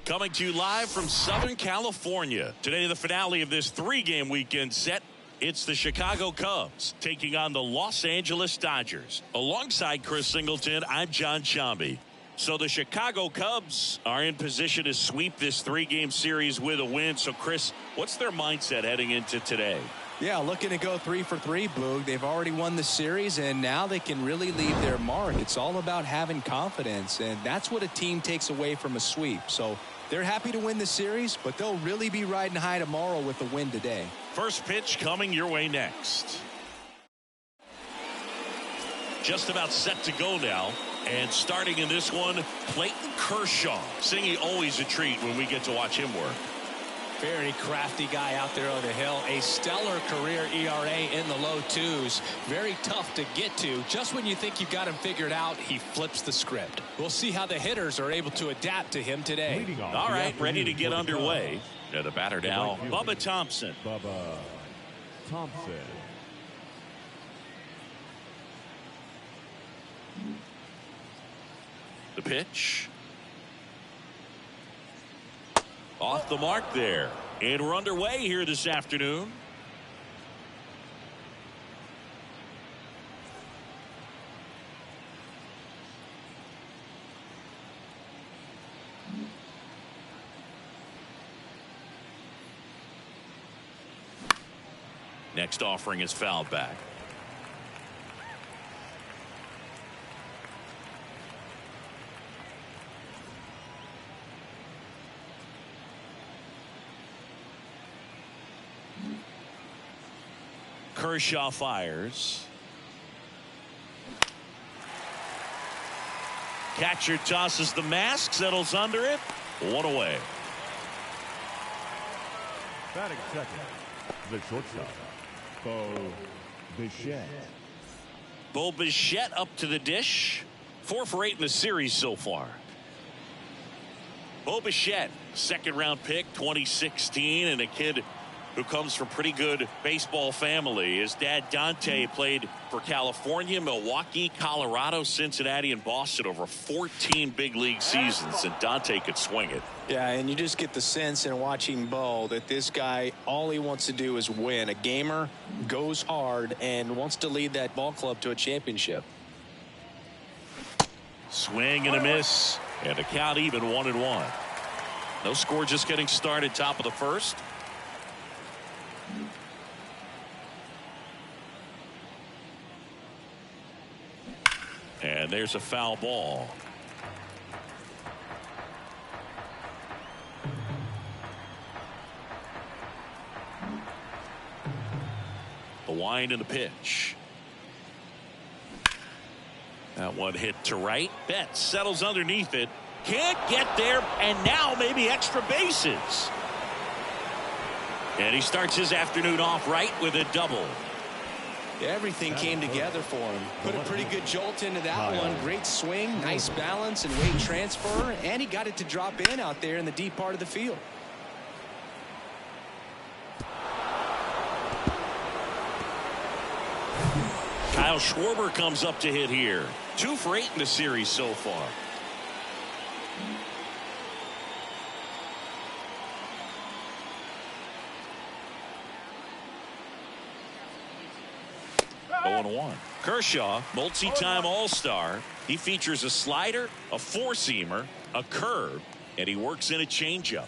Coming to you live from Southern California. Today, the finale of this three-game weekend set. It's the Chicago Cubs taking on the Los Angeles Dodgers. Alongside Chris Singleton, I'm John Shambi. So the Chicago Cubs are in position to sweep this three-game series with a win. So, Chris, what's their mindset heading into today? Yeah, looking to go 3 for 3, Boog. They've already won the series, and now they can really leave their mark. It's all about having confidence, and that's what a team takes away from a sweep. So they're happy to win the series, but they'll really be riding high tomorrow with a win today. First pitch coming your way next. Just about set to go now. And starting in this one, Clayton Kershaw. Singy, always a treat when we get to watch him work. Very crafty guy out there on the hill. A stellar career ERA in the low 2s. Very tough to get to. Just when you think you've got him figured out, he flips the script. We'll see how the hitters are able to adapt to him today. All right, ready to get underway. The batter now, Bubba Thompson. Bubba Thompson. The pitch. Off the mark there. And we're underway here this afternoon. Next offering is fouled back. Kershaw fires. Catcher tosses the mask, settles under it. One away. Batting second, the shortstop, Bo Bichette. Bo Bichette up to the dish. 4 for 8 in the series so far. Bo Bichette, second round pick, 2016, and a kid who comes from pretty good baseball family. His dad Dante played for California, Milwaukee, Colorado, Cincinnati, and Boston over 14 big league seasons, and Dante could swing it. Yeah, and you just get the sense in watching Bo that this guy, all he wants to do is win. A gamer, goes hard, and wants to lead that ball club to a championship. Swing and a miss, and a count even 1-1. No score, just getting started, top of the first. And there's a foul ball. The wind and the pitch. That one hit to right. Betts settles underneath it. Can't get there, and now maybe extra bases. And he starts his afternoon off right with a double. Everything came together for him. Put a pretty good jolt into that one. Great swing, nice balance and weight transfer, and he got it to drop in out there in the deep part of the field. Kyle Schwarber comes up to hit here. 2 for 8 in the series so far. Kershaw, multi-time All-Star. He features a slider, a four-seamer, a curve, and he works in a changeup.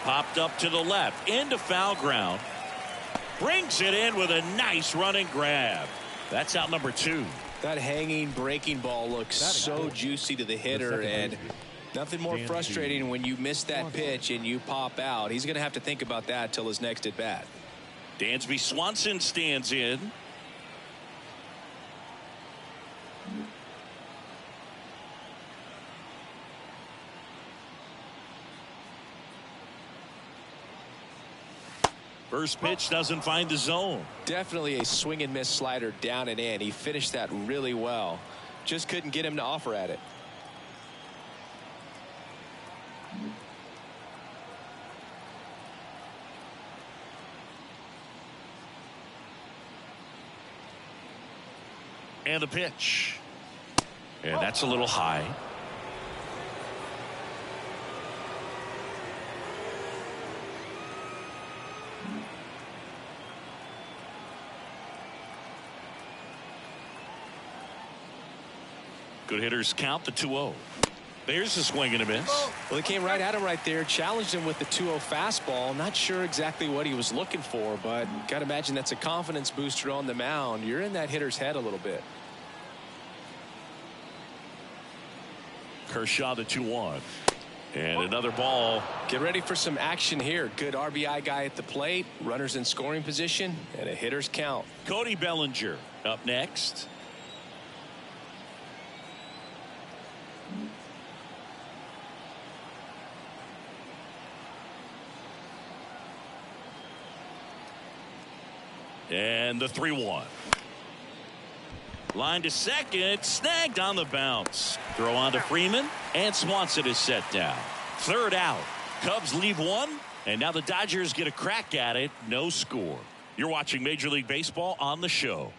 Popped up to the left into foul ground. Brings it in with a nice running grab. That's out number 2. That hanging breaking ball looks so juicy to the hitter, and nothing more frustrating when you miss that pitch and you pop out. He's going to have to think about that till his next at bat. Dansby Swanson stands in. First pitch doesn't find the zone. Definitely a swing and miss slider down and in. He finished that really well. Just couldn't get him to offer at it. And the pitch. And that's a little high. Good hitters count the 2-0. There's a swing and a miss. Well, he came right at him right there, challenged him with the 2-0 fastball. Not sure exactly what he was looking for, but got to imagine that's a confidence booster on the mound. You're in that hitter's head a little bit. Kershaw, the 2-1. And another ball. Get ready for some action here. Good RBI guy at the plate, runners in scoring position, and a hitter's count. Cody Bellinger up next. And the 3-1. Line to second, snagged on the bounce. Throw on to Freeman, and Swanson is set down. Third out. Cubs leave one, and now the Dodgers get a crack at it. No score. You're watching Major League Baseball on the show.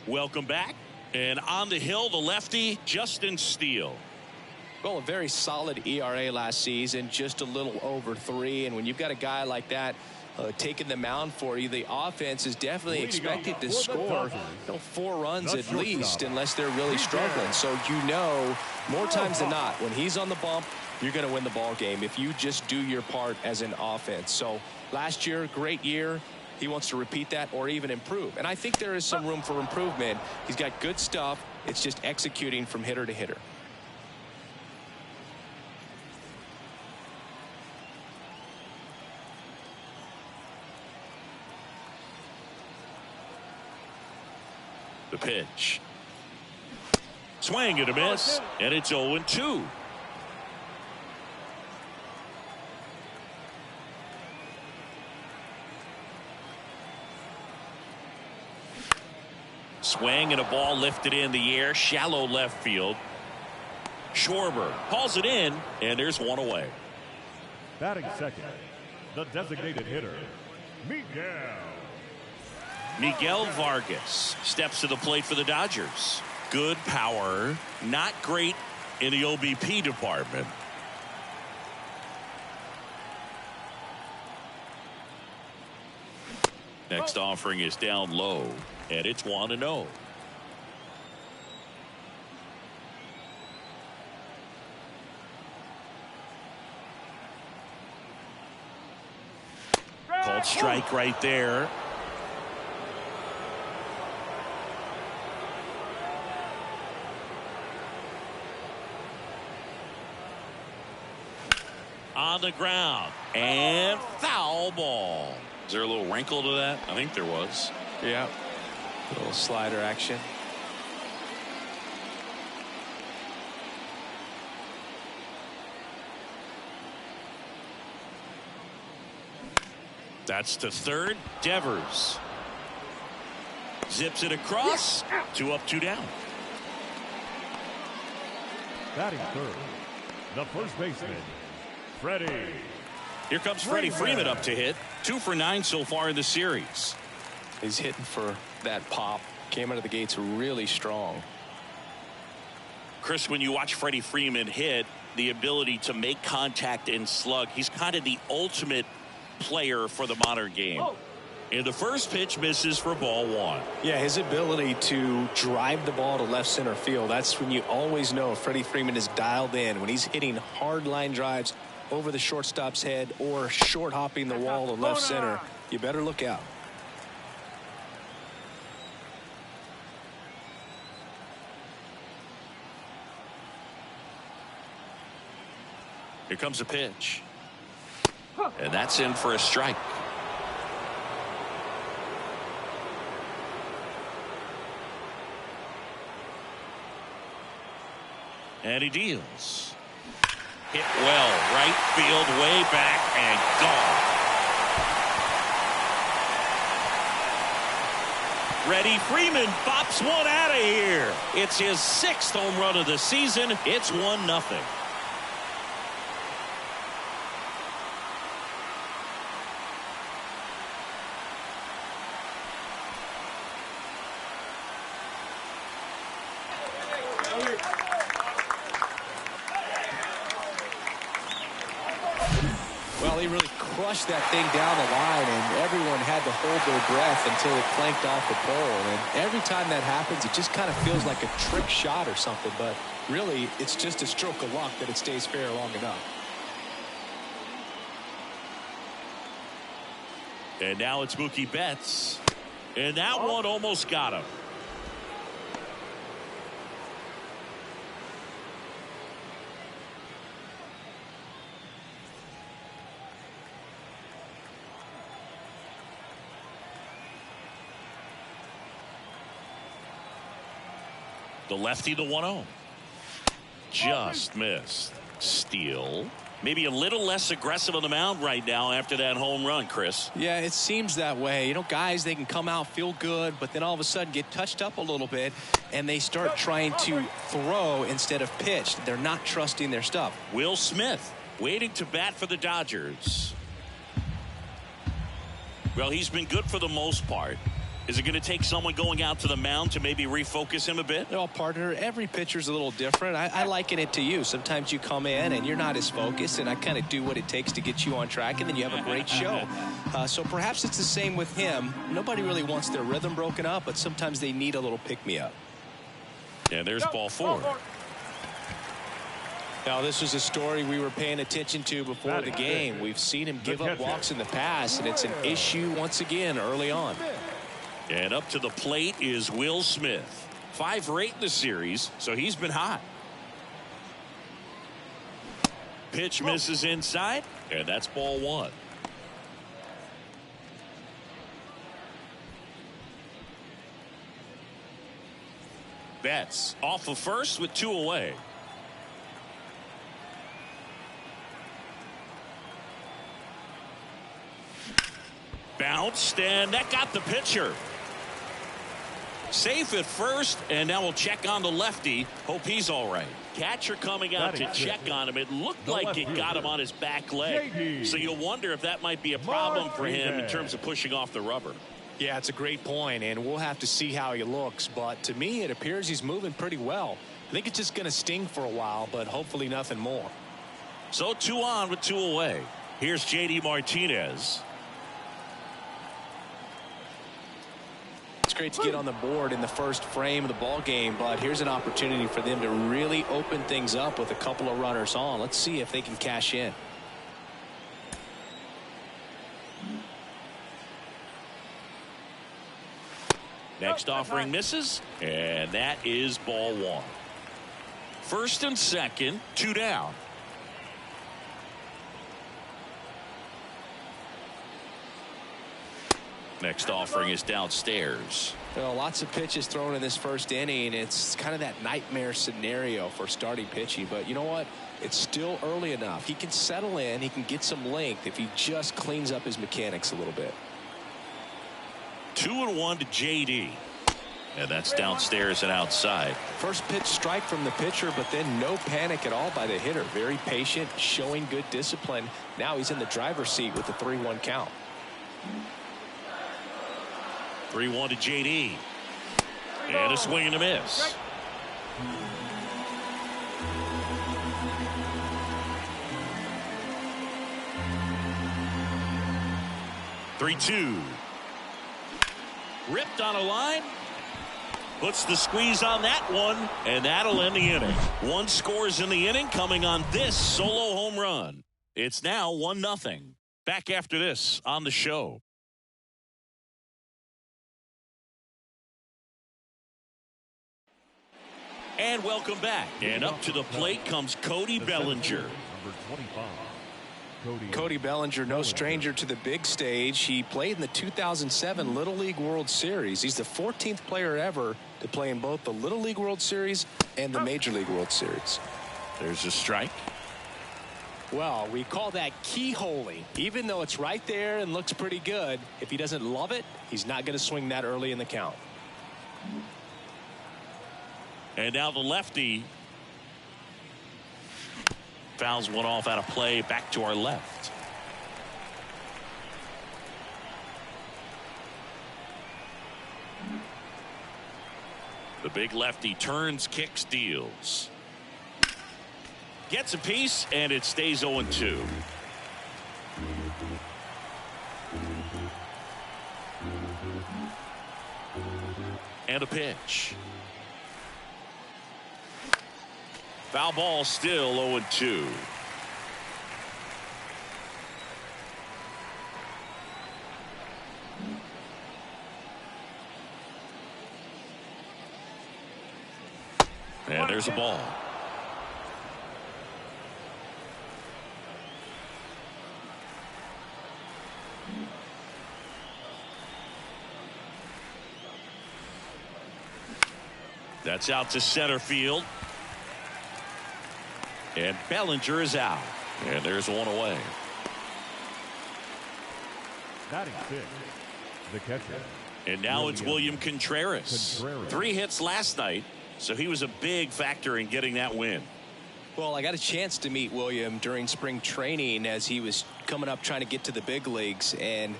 Welcome back. And on the hill, the lefty, Justin Steele. Well, a very solid ERA last season, just a little over 3. And when you've got a guy like that taking the mound for you, the offense is definitely expected to score 4 runs at least, unless they're really struggling. So more times than not, when he's on the bump, you're going to win the ball game if you just do your part as an offense. So last year, great year. He wants to repeat that or even improve. And I think there is some room for improvement. He's got good stuff. It's just executing from hitter to hitter. The pitch. Swing and a miss, and it's 0-2. Swing and a ball lifted in the air, shallow left field. Schwarber hauls it in, and there's one away. Batting second, the designated hitter, Miguel Vargas steps to the plate for the Dodgers. Good power, not great in the OBP department. Next offering is down low, and it's 1-0. Called strike right there. On the ground, and foul ball. Is there a little wrinkle to that? I think there was. Yeah, a little slider action. That's to third. Devers zips it across. 2 up, 2 down. batting third, the first baseman, Freddie. Here comes Freddie Freeman up to hit. 2 for 9 so far in the series. He's hitting for that pop. Came out of the gates really strong. Chris, when you watch Freddie Freeman hit, the ability to make contact and slug, he's kind of the ultimate player for the modern game. And the first pitch misses for ball one. Yeah, his ability to drive the ball to left center field, that's when you always know Freddie Freeman is dialed in. When he's hitting hard line drives over the shortstop's head or short hopping the wall to left center, you better look out. Here comes a pitch. And that's in for a strike. And he deals. Hit well, right field, way back, and gone. Freddie Freeman bops one out of here. It's his 6th home run of the season. It's 1-0. Well, he really crushed that thing down the line, and everyone had to hold their breath until it clanked off the pole. And every time that happens, it just kind of feels like a trick shot or something. But really, it's just a stroke of luck that it stays fair long enough. And now it's Mookie Betts. And that one almost got him. The lefty, the 1-0. Just missed. Steal. Maybe a little less aggressive on the mound right now after that home run, Chris. Yeah, it seems that way. You know, guys, they can come out, feel good, but then all of a sudden get touched up a little bit, and they start trying to throw instead of pitch. They're not trusting their stuff. Will Smith waiting to bat for the Dodgers. Well, he's been good for the most part. Is it going to take someone going out to the mound to maybe refocus him a bit? Well, partner, every pitcher's a little different. I liken it to you. Sometimes you come in and you're not as focused, and I kind of do what it takes to get you on track, and then you have a great show. So perhaps it's the same with him. Nobody really wants their rhythm broken up, but sometimes they need a little pick-me-up. And there's ball 4. Now, this was a story we were paying attention to before the game. We've seen him give up walks in the past, and it's an issue once again early on. And up to the plate is Will Smith. 5 for 8 in the series, so he's been hot. Pitch misses inside, and that's ball 1. Betts off of first with 2 away. Bounced, and that got the pitcher. Safe at first, and now we'll check on the lefty. Hope he's all right. Catcher coming out to check on him. It looked like it got him on his back leg. So you'll wonder if that might be a problem for him in terms of pushing off the rubber. Yeah, it's a great point, and we'll have to see how he looks. But to me, it appears he's moving pretty well. I think it's just going to sting for a while, but hopefully nothing more. So 2 on with 2 away. Here's J.D. Martinez. It's great to get on the board in the first frame of the ball game, but here's an opportunity for them to really open things up with a couple of runners on. Let's see if they can cash in. Next offering misses, and that is ball 1. First and second, 2 down. Next offering is downstairs. Well, lots of pitches thrown in this first inning. It's kind of that nightmare scenario for starting pitching. But you know what? It's still early enough. He can settle in. He can get some length if he just cleans up his mechanics a little bit. 2-1 to J.D. And that's downstairs and outside. First pitch strike from the pitcher, but then no panic at all by the hitter. Very patient, showing good discipline. Now he's in the driver's seat with the 3-1 count. 3-1 to J.D. And a swing and a miss. Ripped on a line. Puts the squeeze on that one, and that'll end the inning. One scores in the inning coming on this solo home run. It's now 1-0. Back after this on the show. And welcome back. And up to the plate comes Cody Bellinger. Number 25. Cody Bellinger, no stranger to the big stage. He played in the 2007 Little League World Series. He's the 14th player ever to play in both the Little League World Series and the Major League World Series. There's a strike. Well, we call that keyholing. Even though it's right there and looks pretty good, if he doesn't love it, he's not going to swing that early in the count. And now the lefty fouls one off out of play back to our left. The big lefty turns, kicks, deals. Gets a piece, and it stays 0-2. And a pitch. Foul ball, still 0-2. And there's a ball. That's out to center field. And Bellinger is out. And there's one away. Batting six, the catcher. And now it's William Contreras. 3 hits last night, so he was a big factor in getting that win. Well, I got a chance to meet William during spring training as he was coming up trying to get to the big leagues, and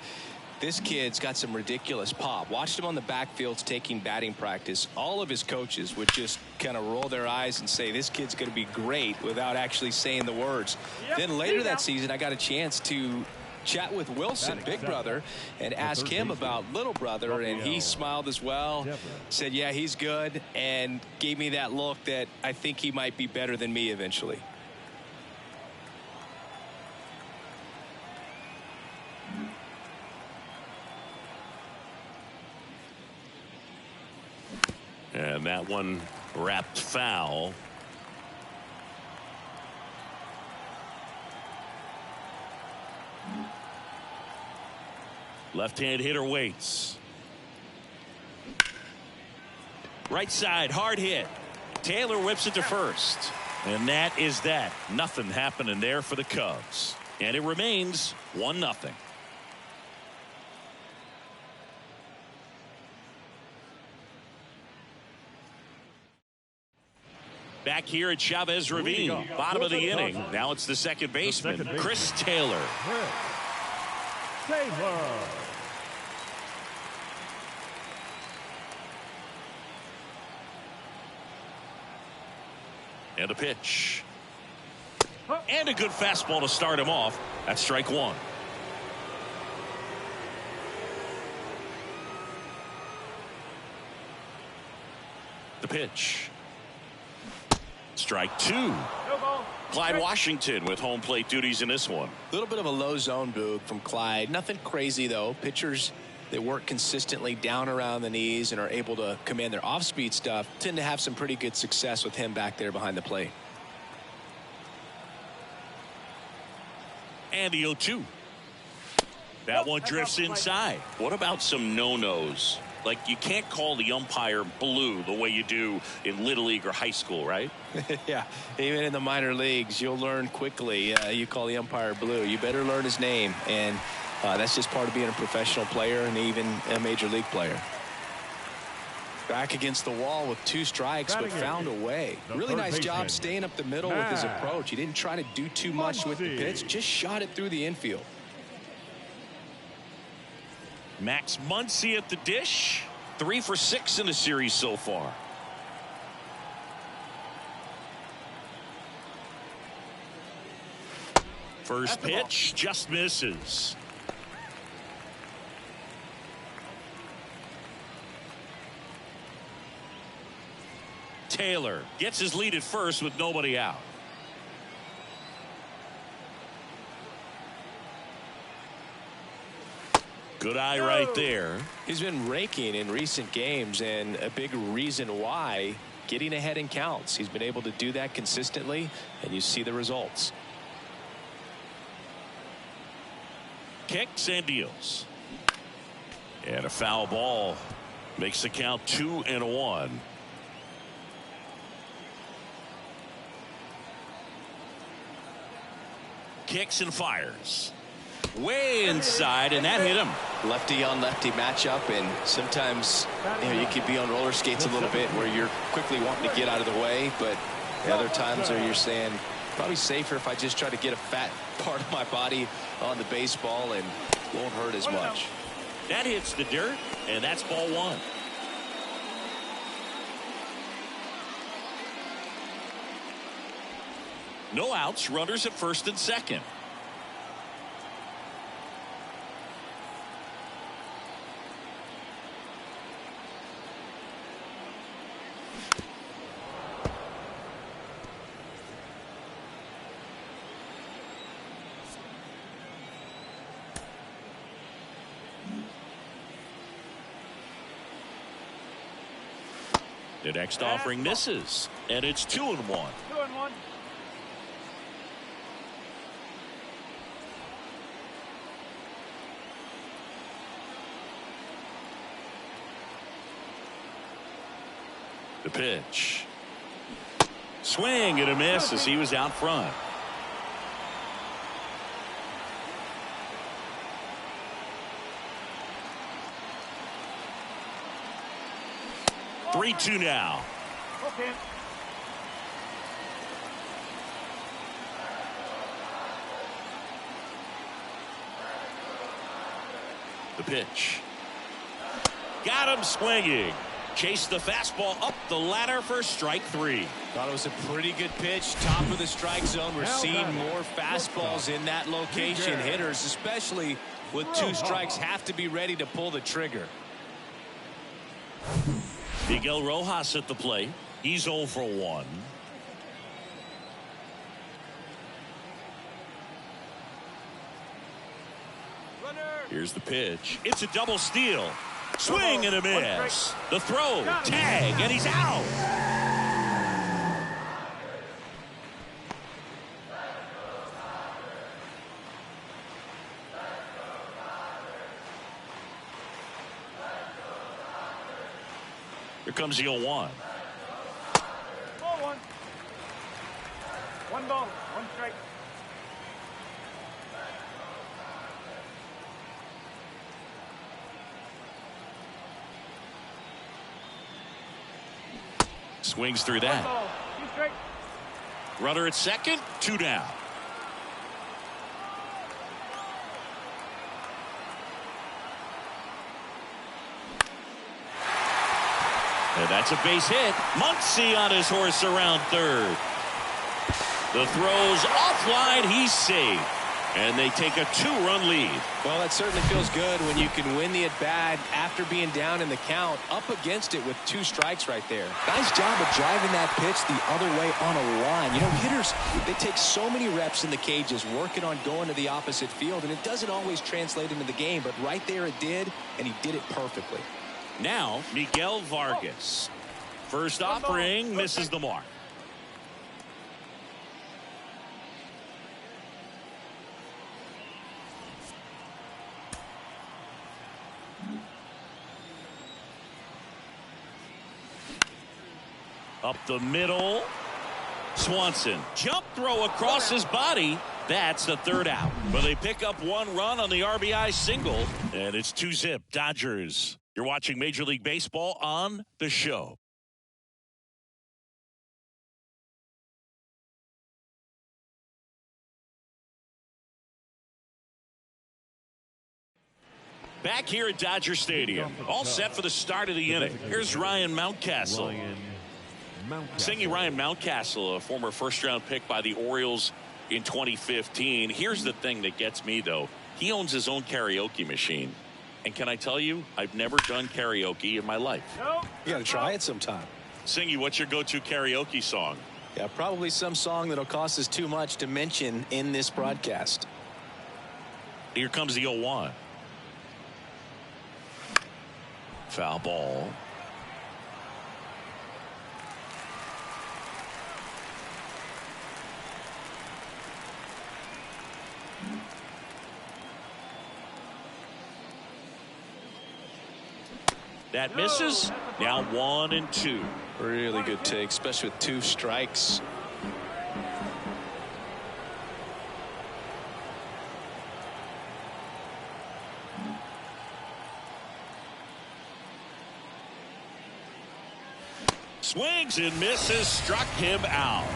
this kid's got some ridiculous pop. Watched him on the backfields taking batting practice. All of his coaches would just kind of roll their eyes and say, this kid's going to be great, without actually saying the words. Then later that season, I got a chance to chat with Wilson, big brother, and ask him about little brother, and he smiled as well, said, yeah, he's good, and gave me that look that I think he might be better than me eventually. And that one wrapped foul. Left-hand hitter waits. Right side, hard hit. Taylor whips it to first. And that is that. Nothing happening there for the Cubs. And it remains 1-0. Back here at Chavez Ravine, bottom of the inning. Now it's the second baseman, Chris Taylor. And a pitch. And a good fastball to start him off. That's strike one. The pitch. Strike two. Clyde Washington with home plate duties in this one. A little bit of a low zone, Boog, from Clyde. Nothing crazy, though. Pitchers that work consistently down around the knees and are able to command their off-speed stuff tend to have some pretty good success with him back there behind the plate. And the 0-2. That one drifts inside. What about some no-nos? Like, you can't call the umpire blue the way you do in Little League or high school, right? Yeah, even in the minor leagues, you'll learn quickly. You call the umpire blue. You better learn his name, and that's just part of being a professional player and even a major league player. Back against the wall with 2 strikes, but found a way. Really nice job staying up the middle with his approach. He didn't try to do too much with the pitch, just shot it through the infield. Max Muncy at the dish. 3 for 6 in the series so far. First pitch just misses. Taylor gets his lead at first with nobody out. Good eye right there. He's been raking in recent games, and a big reason why, getting ahead in counts. He's been able to do that consistently, and you see the results. Kicks and deals. And a foul ball makes the count 2-1. Kicks and fires. Way inside, and that hit him. Lefty on lefty matchup, and sometimes you could be on roller skates a little bit where you're quickly wanting to get out of the way, but the other times where you're saying probably safer if I just try to get a fat part of my body on the baseball and won't hurt as much. That hits the dirt, and that's ball one. No outs, runners at first and second. The next offering misses, and it's 2-1. 2-1. The pitch. Swing and a miss as he was out front. Three-two now. Okay. The pitch. Got him swinging. Chased the fastball up the ladder for strike three. Thought it was a pretty good pitch. Top of the strike zone. We're seeing more fastballs in that location. Hitters, especially with two strikes, have to be ready to pull the trigger. Miguel Rojas at the plate. He's 0 for 1. Here's the pitch. It's a double steal. Swing and a miss. The throw, tag, and he's out. Here comes the 0-1. Ball one. One ball, one strike. Swings through One that. ball, two strike. Runner at second, 2 down. And that's a base hit. Muncy on his horse around third. The throw's offline. He's safe. And they take a 2-run lead. Well, that certainly feels good when you can win the at-bat after being down in the count, up against it with 2 strikes right there. Nice job of driving that pitch the other way on a line. You know, hitters, they take so many reps in the cages working on going to the opposite field, and it doesn't always translate into the game, but right there it did, and he did it perfectly. Now, Miguel Vargas. First offering misses the mark. Up the middle. Swanson. Jump throw across his body. That's the 3rd out. But they pick up 1 run on the RBI single. And it's 2-zip Dodgers. You're watching Major League Baseball on The Show. Back here at Dodger Stadium. All set for the start of the inning. Here's Ryan Mountcastle. Singing Ryan Mountcastle, a former first-round pick by the Orioles in 2015. Here's the thing that gets me, though. He owns his own karaoke machine. And can I tell you, I've never done karaoke in my life. No. You got to try it sometime. Singy, what's your go-to karaoke song? Yeah, probably some song that'll cost us too much to mention in this broadcast. Here comes the 0-1. Foul ball. That misses. Now 1-2. Really good take, especially with 2 strikes. Swings and misses. Struck him out.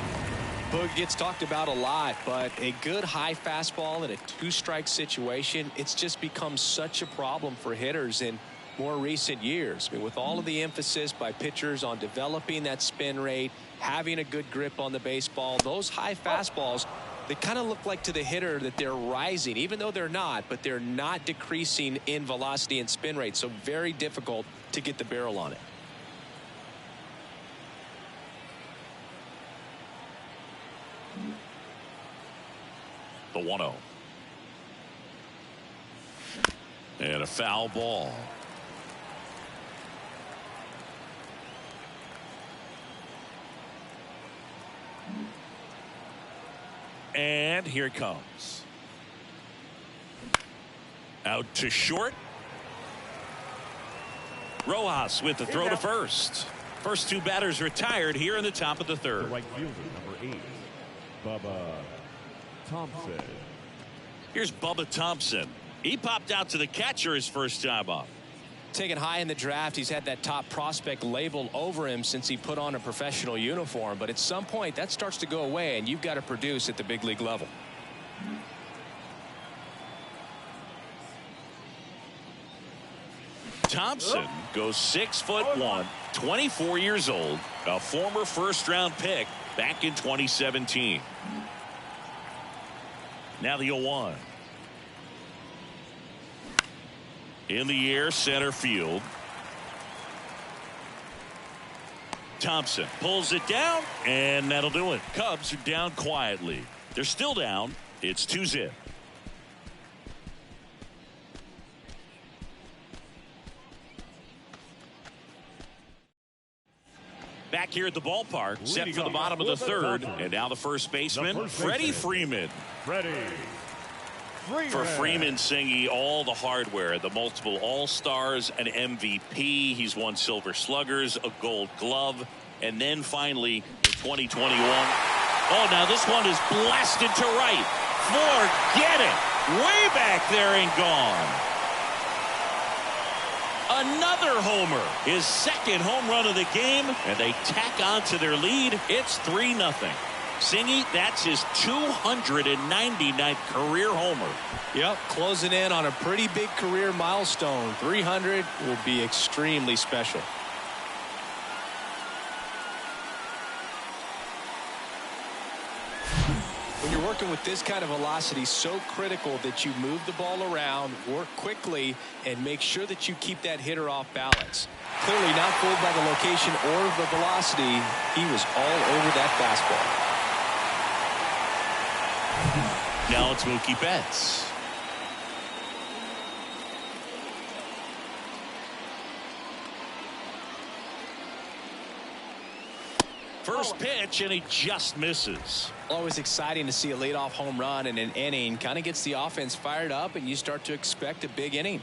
Boog gets talked about a lot, but a good high fastball in a 2-strike situation, it's just become such a problem for hitters in more recent years. I mean, with all of the emphasis by pitchers on developing that spin rate, having a good grip on the baseball, those high fastballs, they kind of look like to the hitter that they're rising, even though they're not, but they're not decreasing in velocity and spin rate. So very difficult to get the barrel on it. The 1-0. And a foul ball. And here it comes. Out to short. Rojas with the throw to first. First 2 batters retired here in the top of the 3rd. The right fielder, number 8, Bubba Thompson. Here's Bubba Thompson. He popped out to the catcher his first time up. Taken high in the draft, he's had that top prospect label over him since he put on a professional uniform, but at some point that starts to go away and you've got to produce at the big league level. Thompson goes 6'1", 24 years old, a former first-round pick back in 2017. Now the 0-1. In the air, center field. Thompson pulls it down, and that'll do it. Cubs are down quietly. They're still down. It's 2-0. Back here at the ballpark, set for the bottom of the 3rd, and now the first baseman, Freddie Freeman. For Freeman, Singy, all the hardware, the multiple All-Stars, an MVP. He's won Silver Sluggers, a Gold Glove, and then finally in 2021. Oh, now this one is blasted to right. Forget it. Way back there and gone. Another homer, his 2nd home run of the game, and they tack on to their lead. It's 3-0. Singy, that's his 299th career homer. Yep, closing in on a pretty big career milestone. 300 will be extremely special. When you're working with this kind of velocity, so critical that you move the ball around, work quickly, and make sure that you keep that hitter off balance. Clearly not fooled by the location or the velocity. He was all over that fastball. Now it's Mookie Betts. First pitch, and he just misses. Always exciting to see a leadoff home run in an inning. Kind of gets the offense fired up, and you start to expect a big inning.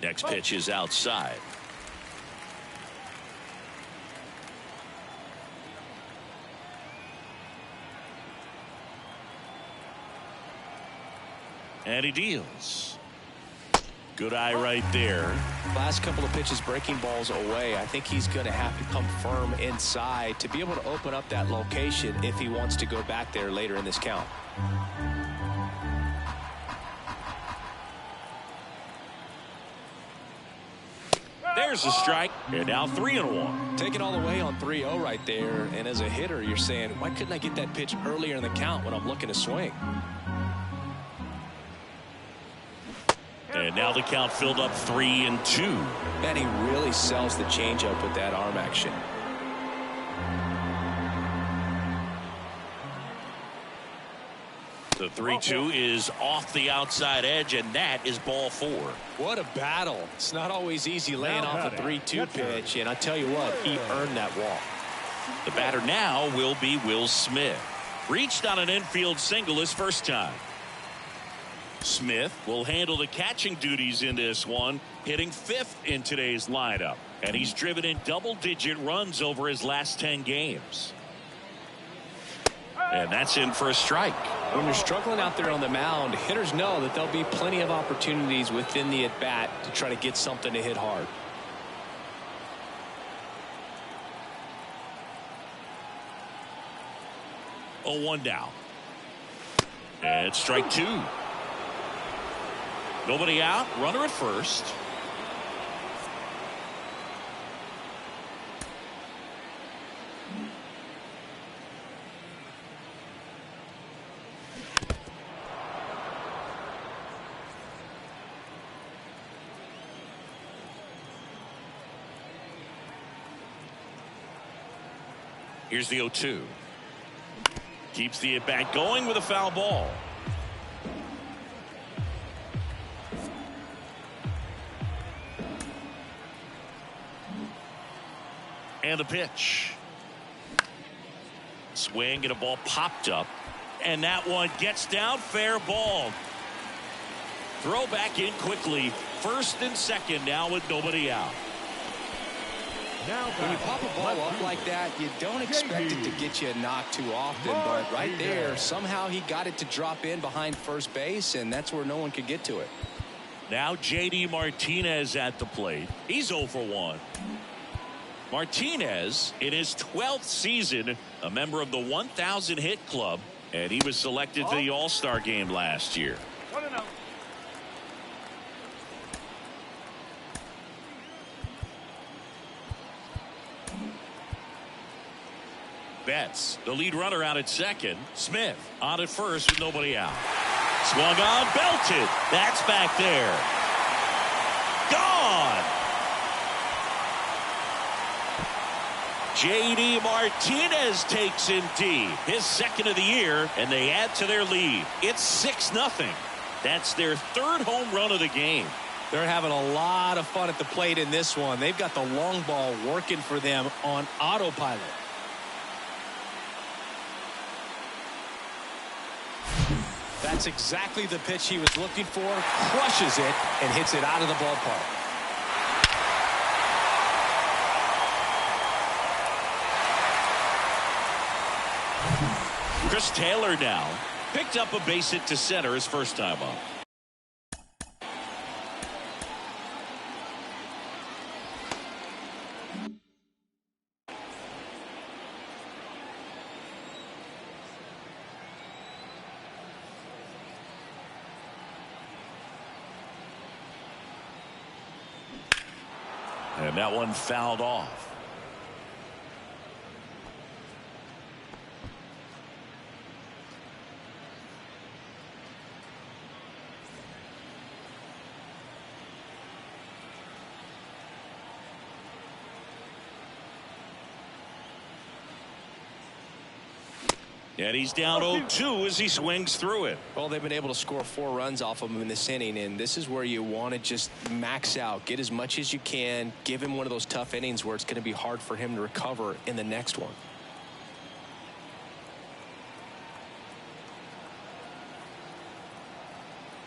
Next pitch is outside. And he deals. Good eye right there. Last couple of pitches breaking balls away. I think he's going to have to come firm inside to be able to open up that location if he wants to go back there later in this count. There's a strike. And now 3-1. Take it all the way on 3-0 right there. And as a hitter, you're saying, why couldn't I get that pitch earlier in the count when I'm looking to swing? And now the count filled up 3-2. And he really sells the changeup with that arm action. The 3-2 is off the outside edge, and that is ball 4. What a battle. It's not always easy laying off a 3-2 pitch, and I tell you what, he earned that walk. The batter now will be Will Smith. Reached on an infield single his first time. Smith will handle the catching duties in this one, hitting 5th in today's lineup. And he's driven in double-digit runs over his last 10 games. And that's in for a strike. When you're struggling out there on the mound, hitters know that there'll be plenty of opportunities within the at-bat to try to get something to hit hard. Oh, 1 down. And strike 2. Nobody out. Runner at first. Here's the 0-2. Keeps the at-bat going with a foul ball. And the pitch. Swing and a ball popped up. And that one gets down. Fair ball. Throw back in quickly. First and second now with nobody out. When you pop a ball up like that, you don't expect it to get you a knock too often, but right there, somehow he got it to drop in behind first base, and that's where no one could get to it. Now J.D. Martinez at the plate. He's 0 for 1. Martinez, in his 12th season, a member of the 1,000 hit club, and he was selected to the All-Star game last year. 1-0. Betts, the lead runner, out at second. Smith on at first with nobody out. Swung on, belted. That's back there. Gone. J.D. Martinez takes in deep, his second of the year, and they add to their lead. It's 6-0. That's their 3rd home run of the game. They're having a lot of fun at the plate in this one. They've got the long ball working for them on autopilot. That's exactly the pitch he was looking for. Crushes it and hits it out of the ballpark. Chris Taylor now picked up a base hit to center his first time up. And that one fouled off. And he's down 0-2 as he swings through it. Well, they've been able to score 4 runs off of him in this inning, and this is where you want to just max out, get as much as you can, give him one of those tough innings where it's going to be hard for him to recover in the next one.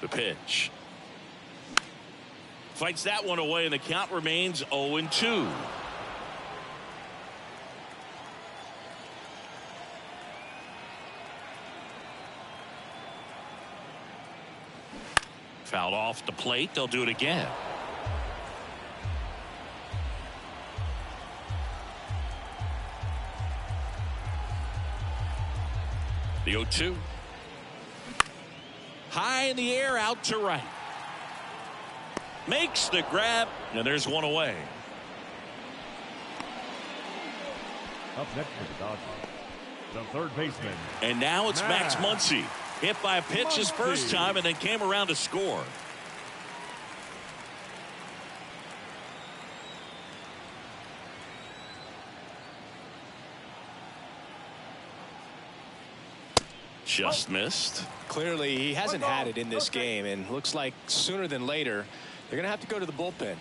The pitch. Fights that one away, and the count remains 0-2. Fouled off the plate. They'll do it again. The 0-2. High in the air, out to right. Makes the grab, and there's one away. Up next for the Dodgers, the third baseman. And now it's Max Muncy. Hit by a pitch his first time and then came around to score. Just missed. Clearly, he hasn't had it in this game, and looks like sooner than later, they're going to have to go to the bullpen.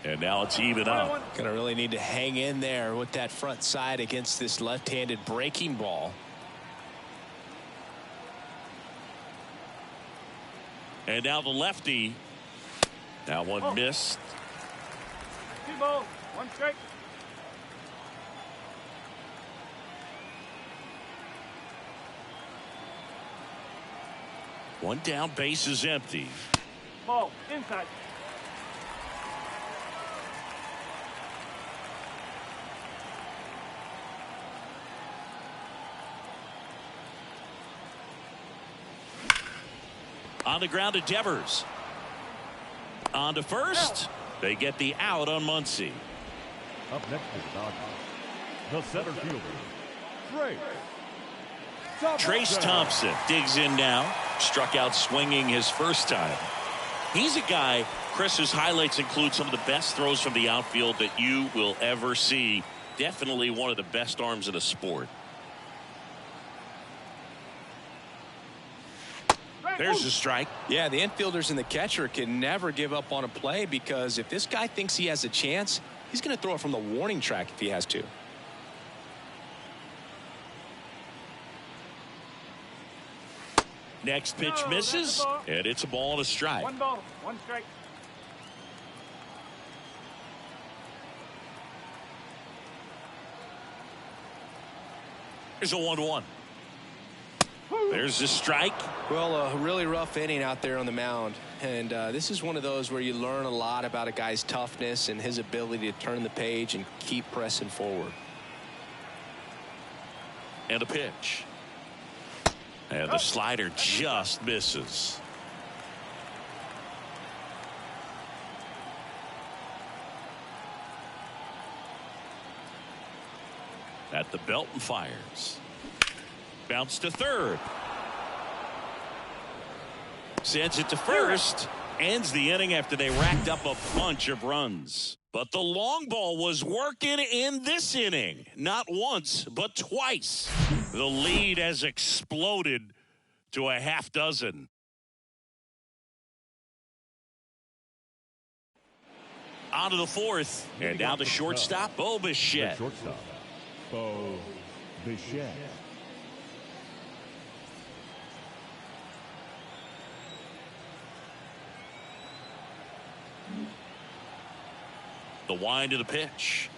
And now it's even up. Going to really need to hang in there with that front side against this left-handed breaking ball. And now the lefty. That one missed. 2 balls, 1 strike. One down, base is empty. Ball, inside. On the ground to Devers. On to first. They get the out on Muncy. Up next is the Dodgers, the center fielder, Trace Thompson digs in now. Struck out swinging his first time. He's a guy, Chris's highlights include some of the best throws from the outfield that you will ever see. Definitely one of the best arms in the sport. There's a strike. Yeah, the infielders and the catcher can never give up on a play, because if this guy thinks he has a chance, he's going to throw it from the warning track if he has to. Next pitch misses, and it's a ball and a strike. 1 ball, 1 strike. Here's a 1-1. There's a strike. Well, a really rough inning out there on the mound, and this is one of those where you learn a lot about a guy's toughness and his ability to turn the page and keep pressing forward. And a pitch. And the slider just misses. At the belt and fires. Bounce to third. Sends it to first. Ends the inning after they racked up a bunch of runs. But the long ball was working in this inning. Not once, but twice. The lead has exploded to a half dozen. On to the fourth. And now the shortstop, Bo Bichette. Shortstop, Bo Bichette. The wind of the pitch.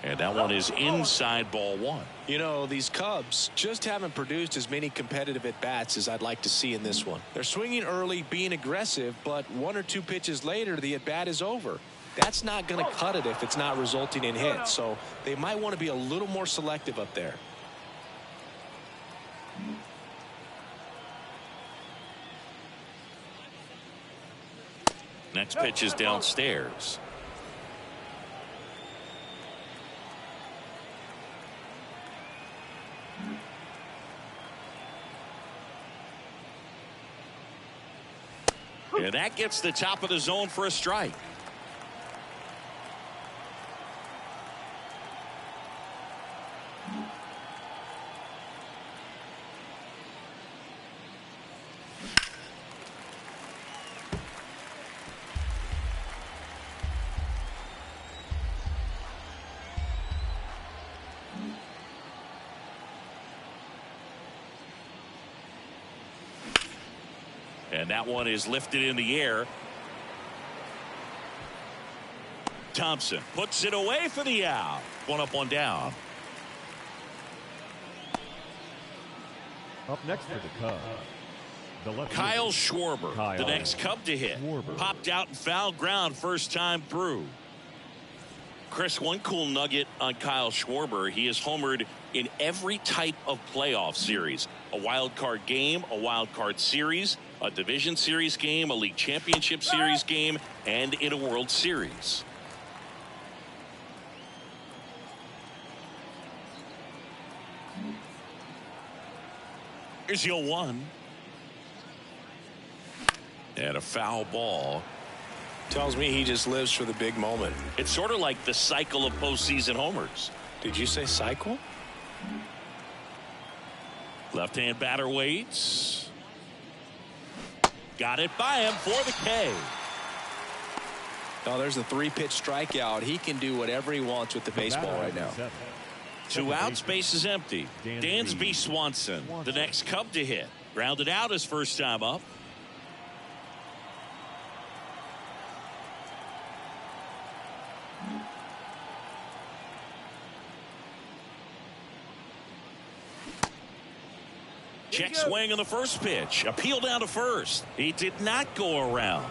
And that one is inside ball 1. You know, these Cubs just haven't produced as many competitive at-bats as I'd like to see in this one. They're swinging early, being aggressive, but 1 or 2 pitches later, the at-bat is over. That's not going to cut it if it's not resulting in hits, so they might want to be a little more selective up there. Next pitch is downstairs. And that gets the top of the zone for a strike. And that one is lifted in the air. Thompson puts it away for the out. 1 up, 1 down. Up next for the Cubs, the left Kyle fielder, Schwarber, the next Cub to hit. Schwarber. Popped out and fouled ground first time through. Chris, one cool nugget on Kyle Schwarber. He has homered in every type of playoff series. A wild card game, a wild card series, a division series game, a league championship series game, and in a World Series. Here's your 1. And a foul ball. Tells me he just lives for the big moment. It's sort of like the cycle of postseason homers. Did you say cycle? Left-hand batter waits. Got it by him for the K. Oh, there's a 3-pitch strikeout. He can do whatever he wants with the baseball right now. 2 outs, base is empty. Dansby Swanson, the next Cub to hit. Grounded out his first time up. Check swing on the first pitch. Appeal down to first. He did not go around.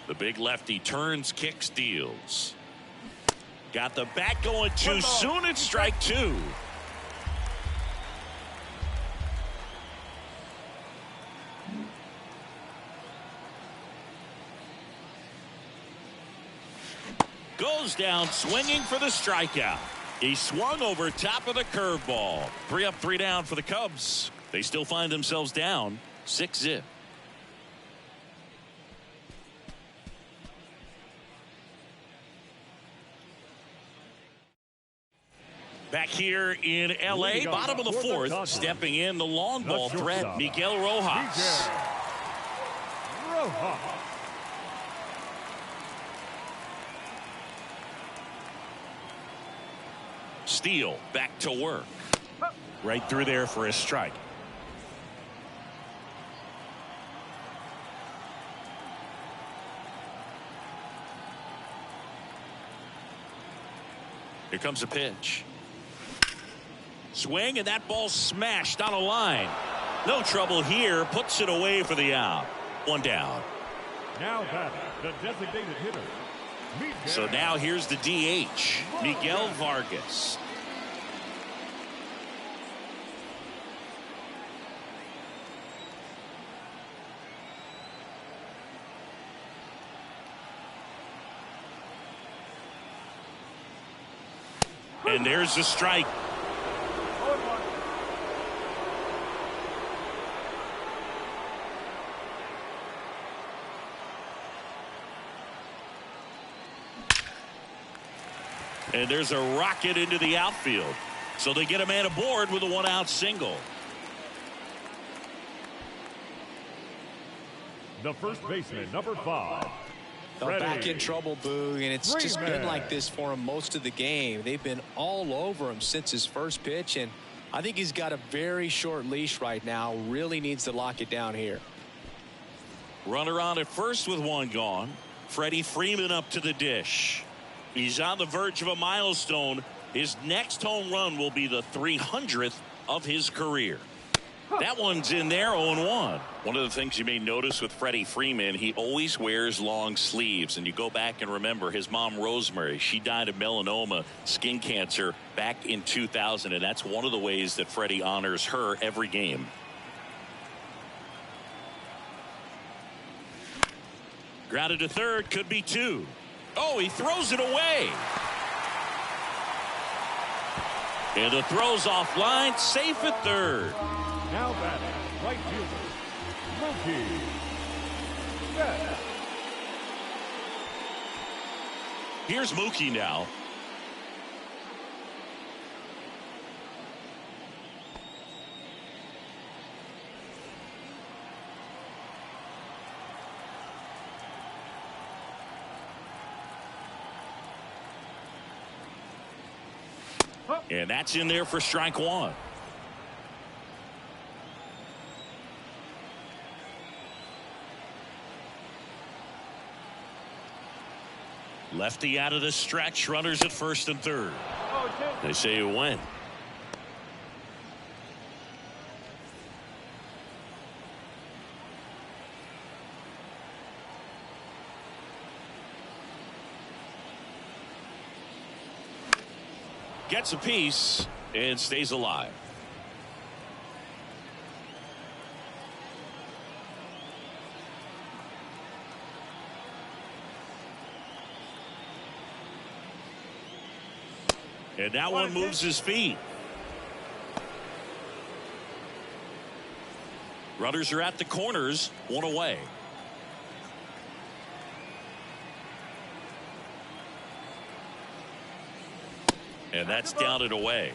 The big lefty turns, kicks, deals. Got the bat going too soon. It's strike 2. Goes down swinging for the strikeout. He swung over top of the curveball. 3 up, 3 down for the Cubs. They still find themselves down 6-0. Back here in L.A., bottom of the 4th, stepping in the long ball threat, Miguel Rojas. Steele back to work. Right through there for a strike. Here comes a pitch. Swing, and that ball smashed on a line. No trouble here. Puts it away for the out. 1 down. Now that the designated hitter. So now here's the DH, Miguel Vargas. And there's the strike. And there's a rocket into the outfield. So they get a man aboard with a 1-out single. The first baseman, number 5. Back in trouble, Boog, and it's just been like this for him most of the game. They've been all over him since his first pitch, and I think he's got a very short leash right now. Really needs to lock it down here. Runner on at first with 1 gone. Freddie Freeman up to the dish. He's on the verge of a milestone. His next home run will be the 300th of his career. That one's in there, 0-1. One of the things you may notice with Freddie Freeman, he always wears long sleeves. And you go back and remember his mom, Rosemary, she died of melanoma, skin cancer, back in 2000. And that's one of the ways that Freddie honors her every game. Grounded to third, could be 2. Oh, he throws it away. And the throw's offline, safe at third. Now batting, right fielder, Mookie Betts. Here's Mookie now. And that's in there for strike 1. Lefty out of the stretch. Runners at first and third. They say you win. Gets a piece and stays alive. And that one moves his feet. Runners are at the corners, one away. And that's down and away.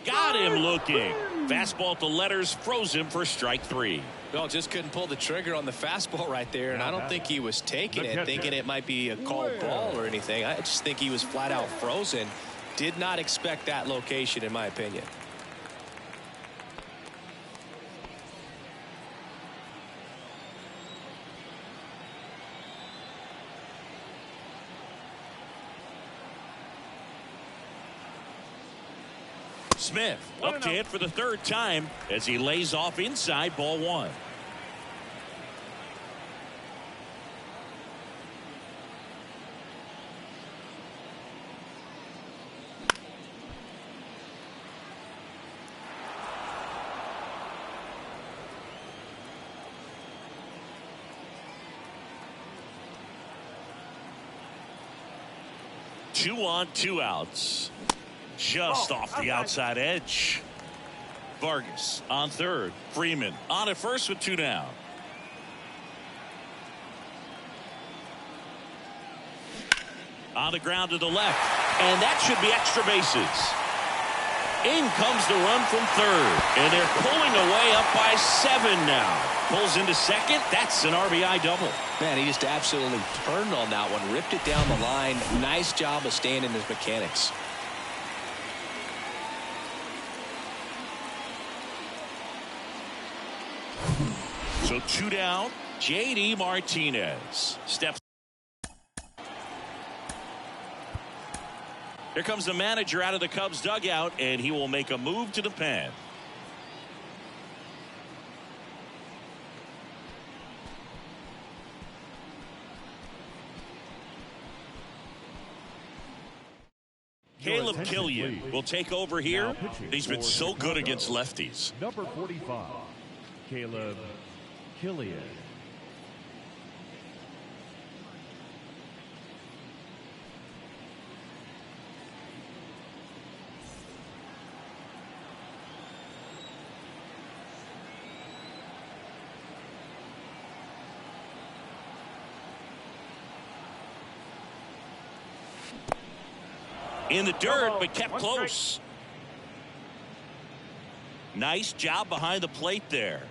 Got him looking. Fastball at the letters, froze him for strike three. Well, just couldn't pull the trigger on the fastball right there, and I don't think he was taking it, thinking it might be a called ball or anything. I just think he was flat out frozen. Did not expect that location, in my opinion. Smith up to hit for the third time as he lays off inside, ball one. Two on, two outs. Just off the outside edge. Vargas on third. Freeman on at first with two down. On the ground to the left. And that should be extra bases. In comes the run from third. And they're pulling away up by 7 now. Pulls into second. That's an RBI double. Man, he just absolutely turned on that one. Ripped it down the line. Nice job of staying in his mechanics. So two down. J.D. Martinez steps. Here comes the manager out of the Cubs dugout, and he will make a move to the pen. Caleb Killian will take over here. He's been so good against lefties. Number 45, Caleb Killian. In the dirt, but kept close. Nice job behind the plate there.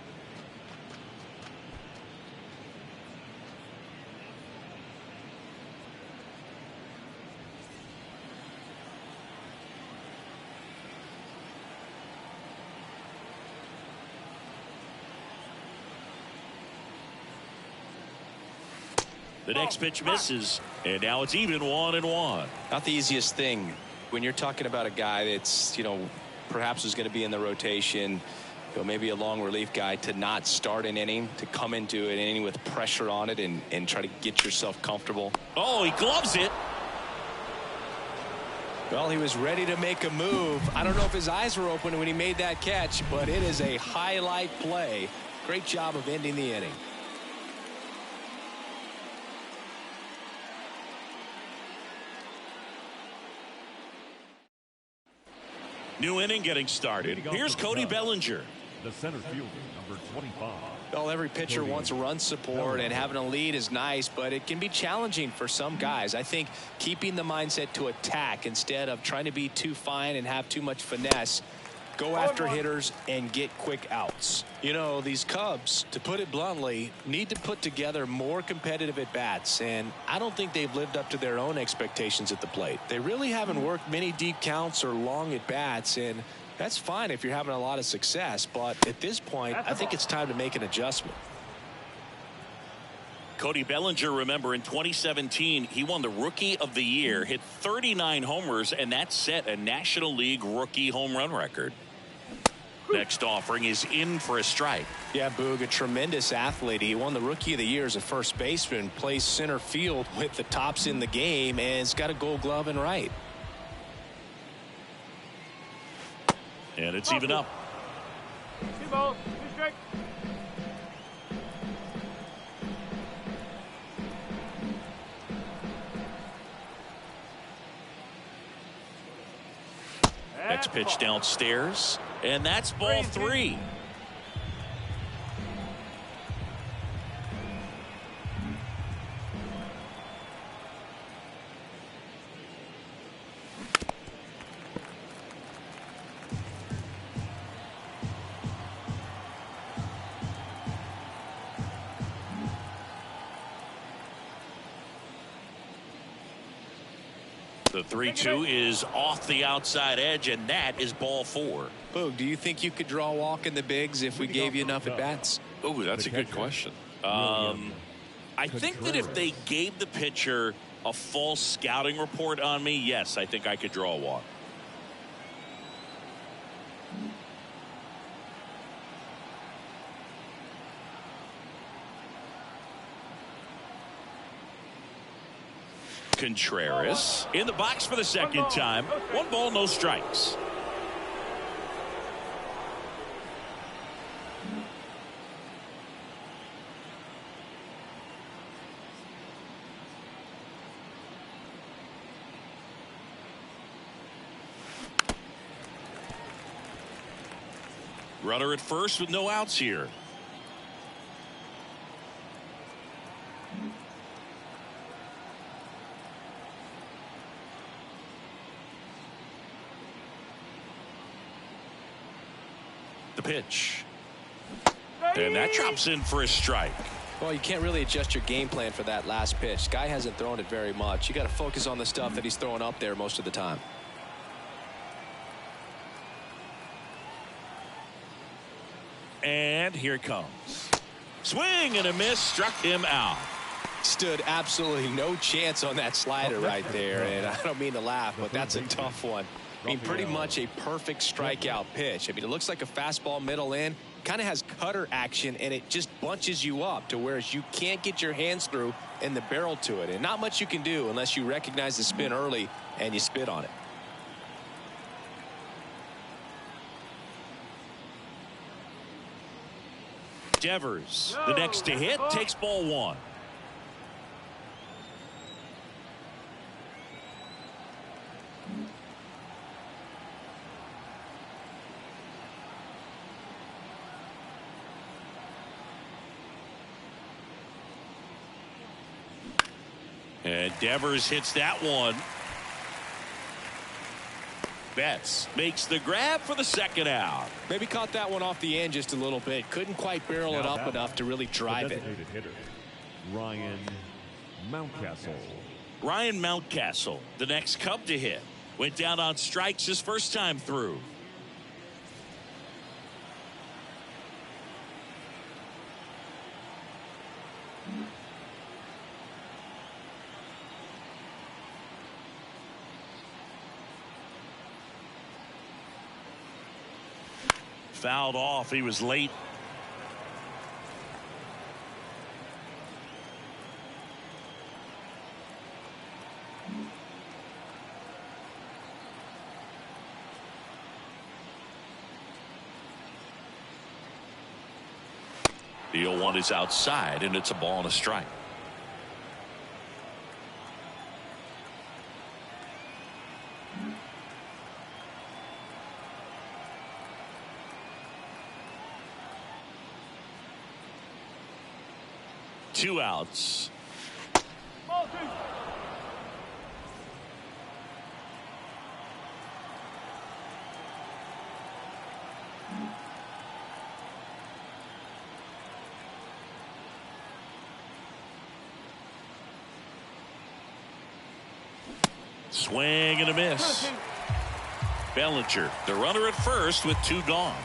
The next pitch misses, and now it's even 1-1. Not the easiest thing when you're talking about a guy that's, perhaps is going to be in the rotation, maybe a long relief guy, to not start an inning, to come into an inning with pressure on it and try to get yourself comfortable. Oh, he gloves it. Well, he was ready to make a move. I don't know if his eyes were open when he made that catch, but it is a highlight play. Great job of ending the inning. New inning getting started. Here's Cody Bellinger. The center fielder, number 25. Well, every pitcher wants run support, and having a lead is nice, but it can be challenging for some guys. I think keeping the mindset to attack instead of trying to be too fine and have too much finesse go after hitters and get quick outs. You know, these Cubs, to put it bluntly, need to put together more competitive at-bats, and I don't think they've lived up to their own expectations at the plate. They really haven't worked many deep counts or long at-bats, and that's fine if you're having a lot of success, but at this point, I think it's time to make an adjustment. Cody Bellinger, remember, in 2017, he won the Rookie of the Year, hit 39 homers, and that set a National League rookie home run record. Next offering is in for a strike. Yeah, Boog, a tremendous athlete. He won the Rookie of the Year as a first baseman, plays center field with the tops in the game, and has got a Gold Glove in right. And it's even up. 2 balls, 2 strikes. Next pitch downstairs, and that's ball 3. The 3-2 is off the outside edge, and that is ball 4. Boog, do you think you could draw a walk in the bigs if we gave you enough at-bats? Oh, that's a good question. I think that if they gave the pitcher a false scouting report on me, yes, I think I could draw a walk. Contreras in the box for the second time. 1 ball, no strikes. Runner at first with no outs here. The pitch. And that drops in for a strike. Well, you can't really adjust your game plan for that last pitch. Guy hasn't thrown it very much. You got to focus on the stuff that he's throwing up there most of the time. And here it comes. Swing and a miss, struck him out. Stood absolutely no chance on that slider right there, and I don't mean to laugh, but that's a tough one. I mean, pretty much a perfect strikeout pitch. I mean, it looks like a fastball middle in, kind of has cutter action, and it just bunches you up to whereas you can't get your hands through and the barrel to it, and not much you can do unless you recognize the spin early and you spit on it. Devers, the next to hit, takes ball 1. And Devers hits that one. Betts makes the grab for the second out. Maybe caught that one off the end just a little bit. Couldn't quite barrel it up enough to really drive it. Hitter, Ryan Mountcastle. Ryan Mountcastle, the next Cub to hit. Went down on strikes his first time through. Fouled off. He was late. The 0-1 is outside, and it's a ball and a strike. Two outs. Ball 2. Swing and a miss. Bellinger, the runner at first with 2 gone.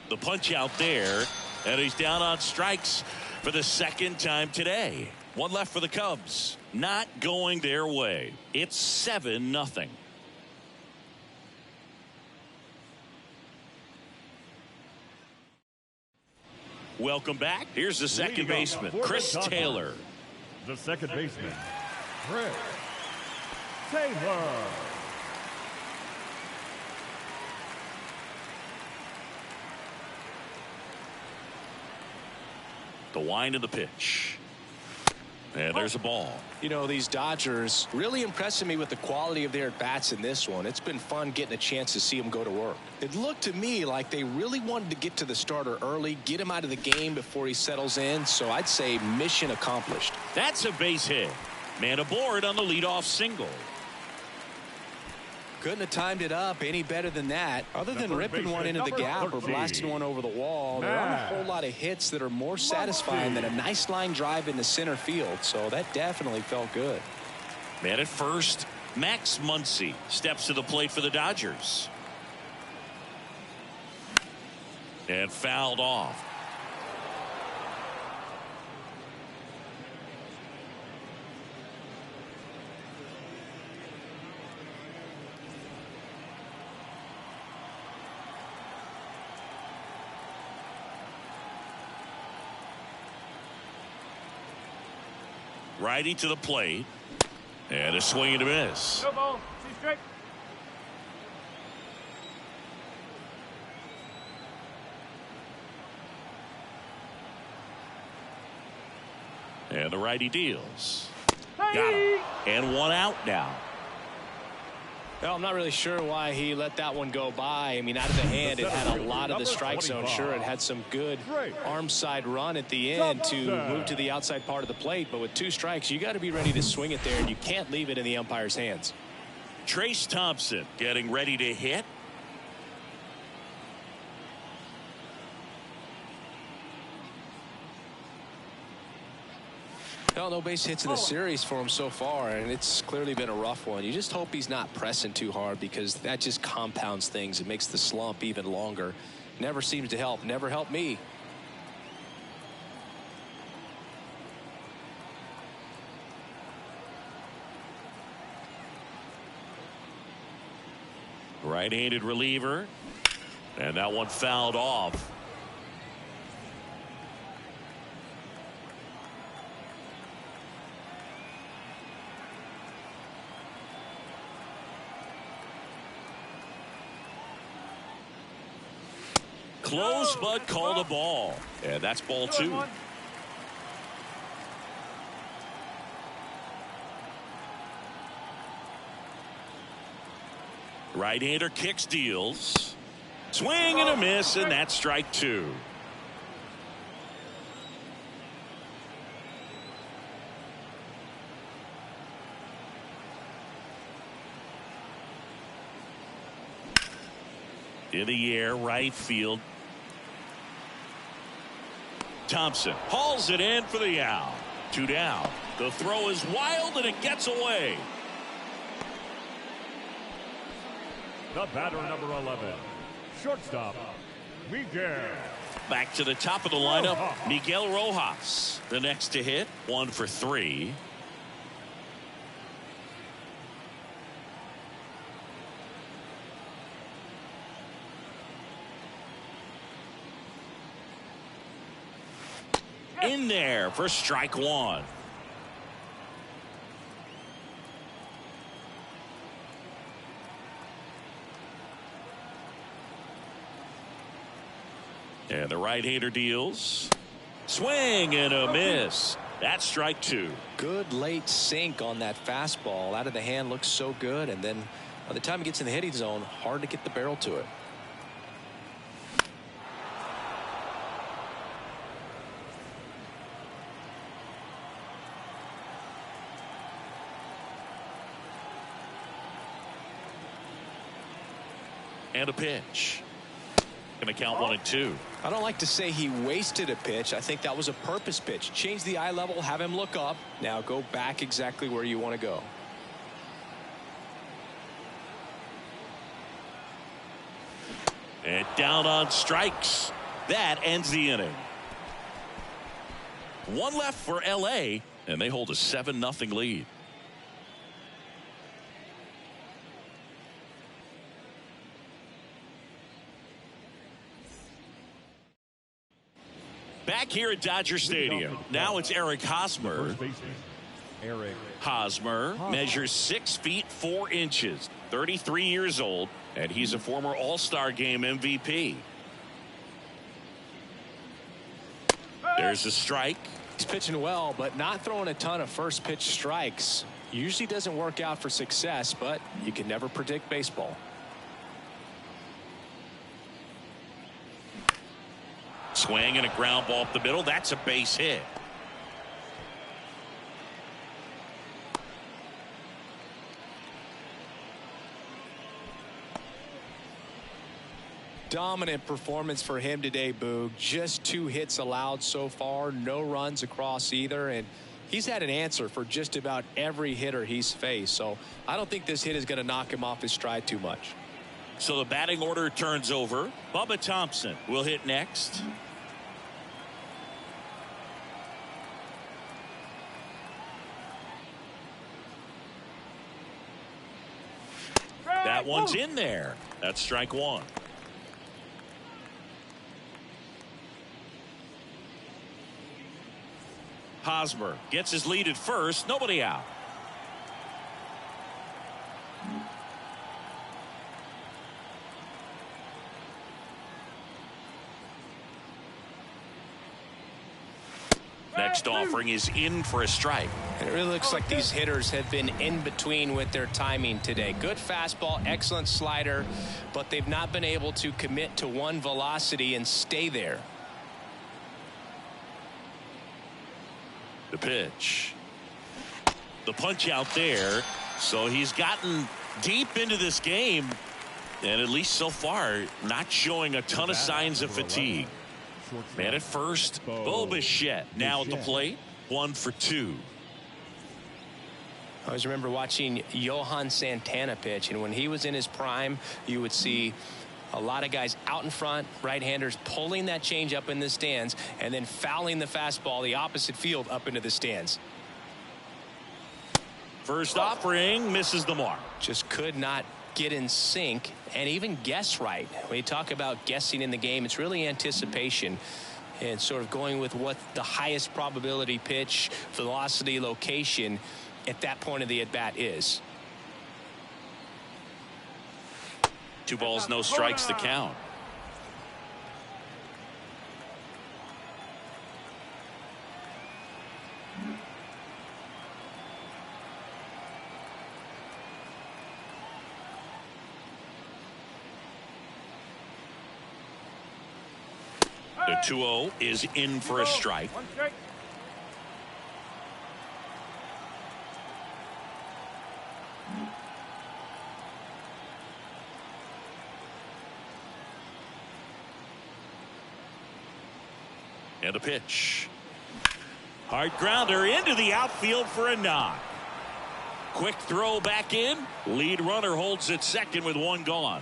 The punch out there, and he's down on strikes for the 2nd time today. 1 left for the Cubs. Not going their way. It's 7-0. Welcome back. Here's the second baseman, Chris Taylor. The second baseman, Chris Taylor. The wind of the pitch. And there's a ball. You know, these Dodgers really impressing me with the quality of their at-bats in this one. It's been fun getting a chance to see them go to work. It looked to me like they really wanted to get to the starter early, get him out of the game before he settles in. So I'd say mission accomplished. That's a base hit. Man aboard on the leadoff single. Couldn't have timed it up any better than that. Other than ripping one into the gap or blasting one over the wall, there aren't a whole lot of hits that are more satisfying than a nice line drive into center field. So that definitely felt good. Man at first, Max Muncy steps to the plate for the Dodgers. And fouled off. Righty to the plate. And a swing and a miss. No ball. See straight. And the righty deals. Got him. And 1 out now. Well, I'm not really sure why he let that one go by. I mean, out of the hand, it had a lot of the strike zone. Sure, it had some good arm side run at the end to move to the outside part of the plate. But with 2 strikes, you got to be ready to swing it there, and you can't leave it in the umpire's hands. Trace Thompson getting ready to hit. Well, no base hits in the series for him so far, and it's clearly been a rough one. You just hope he's not pressing too hard, because that just compounds things. It makes the slump even longer. Never seems to help. Never helped me. Right-handed reliever. And that one fouled off. Close, but called a ball. And that's ball 2. Right-hander kicks, deals. Swing and a miss, and that's strike 2. In the air, right field. Thompson hauls it in for the out. 2 down. The throw is wild, and it gets away. The batter, number 11, shortstop, Miguel. Back to the top of the lineup, Miguel Rojas. The next to hit, 1 for 3. In there for strike 1. And the right-hander deals. Swing and a miss. That's strike 2. Good late sink on that fastball. Out of the hand looks so good, and then by the time it gets in the hitting zone, hard to get the barrel to it. And a pitch. second to count 1-2. I don't like to say he wasted a pitch. I think that was a purpose pitch. Change the eye level, have him look up. Now go back exactly where you want to go. And down on strikes. That ends the inning. One left for LA, and they hold a 7-0 lead. Back here at Dodger Stadium. Now it's Eric Hosmer. Hosmer measures 6 feet 4 inches, 33 years old, and he's a former All-Star Game MVP. There's a strike. He's pitching well, but not throwing a ton of first pitch strikes. Usually doesn't work out for success, but you can never predict baseball. Swing and a ground ball up the middle. That's a base hit. Dominant performance for him today, Boog. Just 2 hits allowed so far, no runs across either, and he's had an answer for just about every hitter he's faced. So I don't think this hit is going to knock him off his stride too much. So the batting order turns over. Bubba Thompson will hit next. That one's in there. That's strike 1. Hosmer gets his lead at first. Nobody out. Next offering is in for a strike. And it really looks like these hitters have been in between with their timing today. Good fastball, excellent slider, but they've not been able to commit to one velocity and stay there. The pitch. The punch out there. So he's gotten deep into this game, and at least so far not showing a ton of signs of fatigue. Man at first, Bo Bichette now at the plate. 1 for 2. I always remember watching Johan Santana pitch, and when he was in his prime, you would see a lot of guys out in front, right-handers pulling that change up in the stands and then fouling the fastball the opposite field up into the stands. First offering misses the mark. Just could not get in sync and even guess right. When you talk about guessing in the game, it's really anticipation and sort of going with what the highest probability pitch, velocity, location at that point of the at-bat is. 2 balls, no strikes to count. The 2-0 is in for a strike. And the pitch. Hard grounder into the outfield for a knock. Quick throw back in. Lead runner holds at second with 1 gone.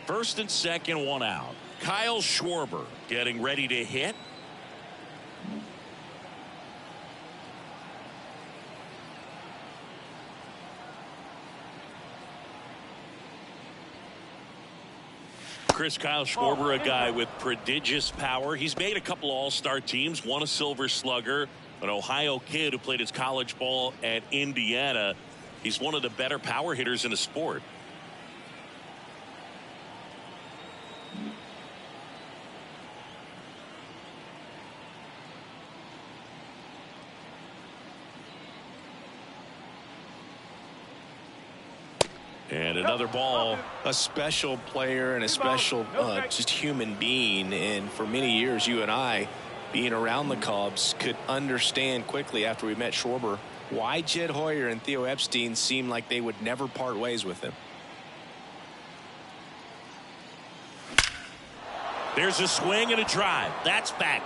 First and second, 1 out. Kyle Schwarber getting ready to hit. Kyle Schwarber, a guy with prodigious power. He's made a couple all-star teams, won a Silver Slugger, an Ohio kid who played his college ball at Indiana. He's one of the better power hitters in the sport. And another ball. A special player and a special just human being. And for many years, you and I, being around the Cubs, could understand quickly after we met Schwarber why Jed Hoyer and Theo Epstein seemed like they would never part ways with him. There's a swing and a drive. That's back.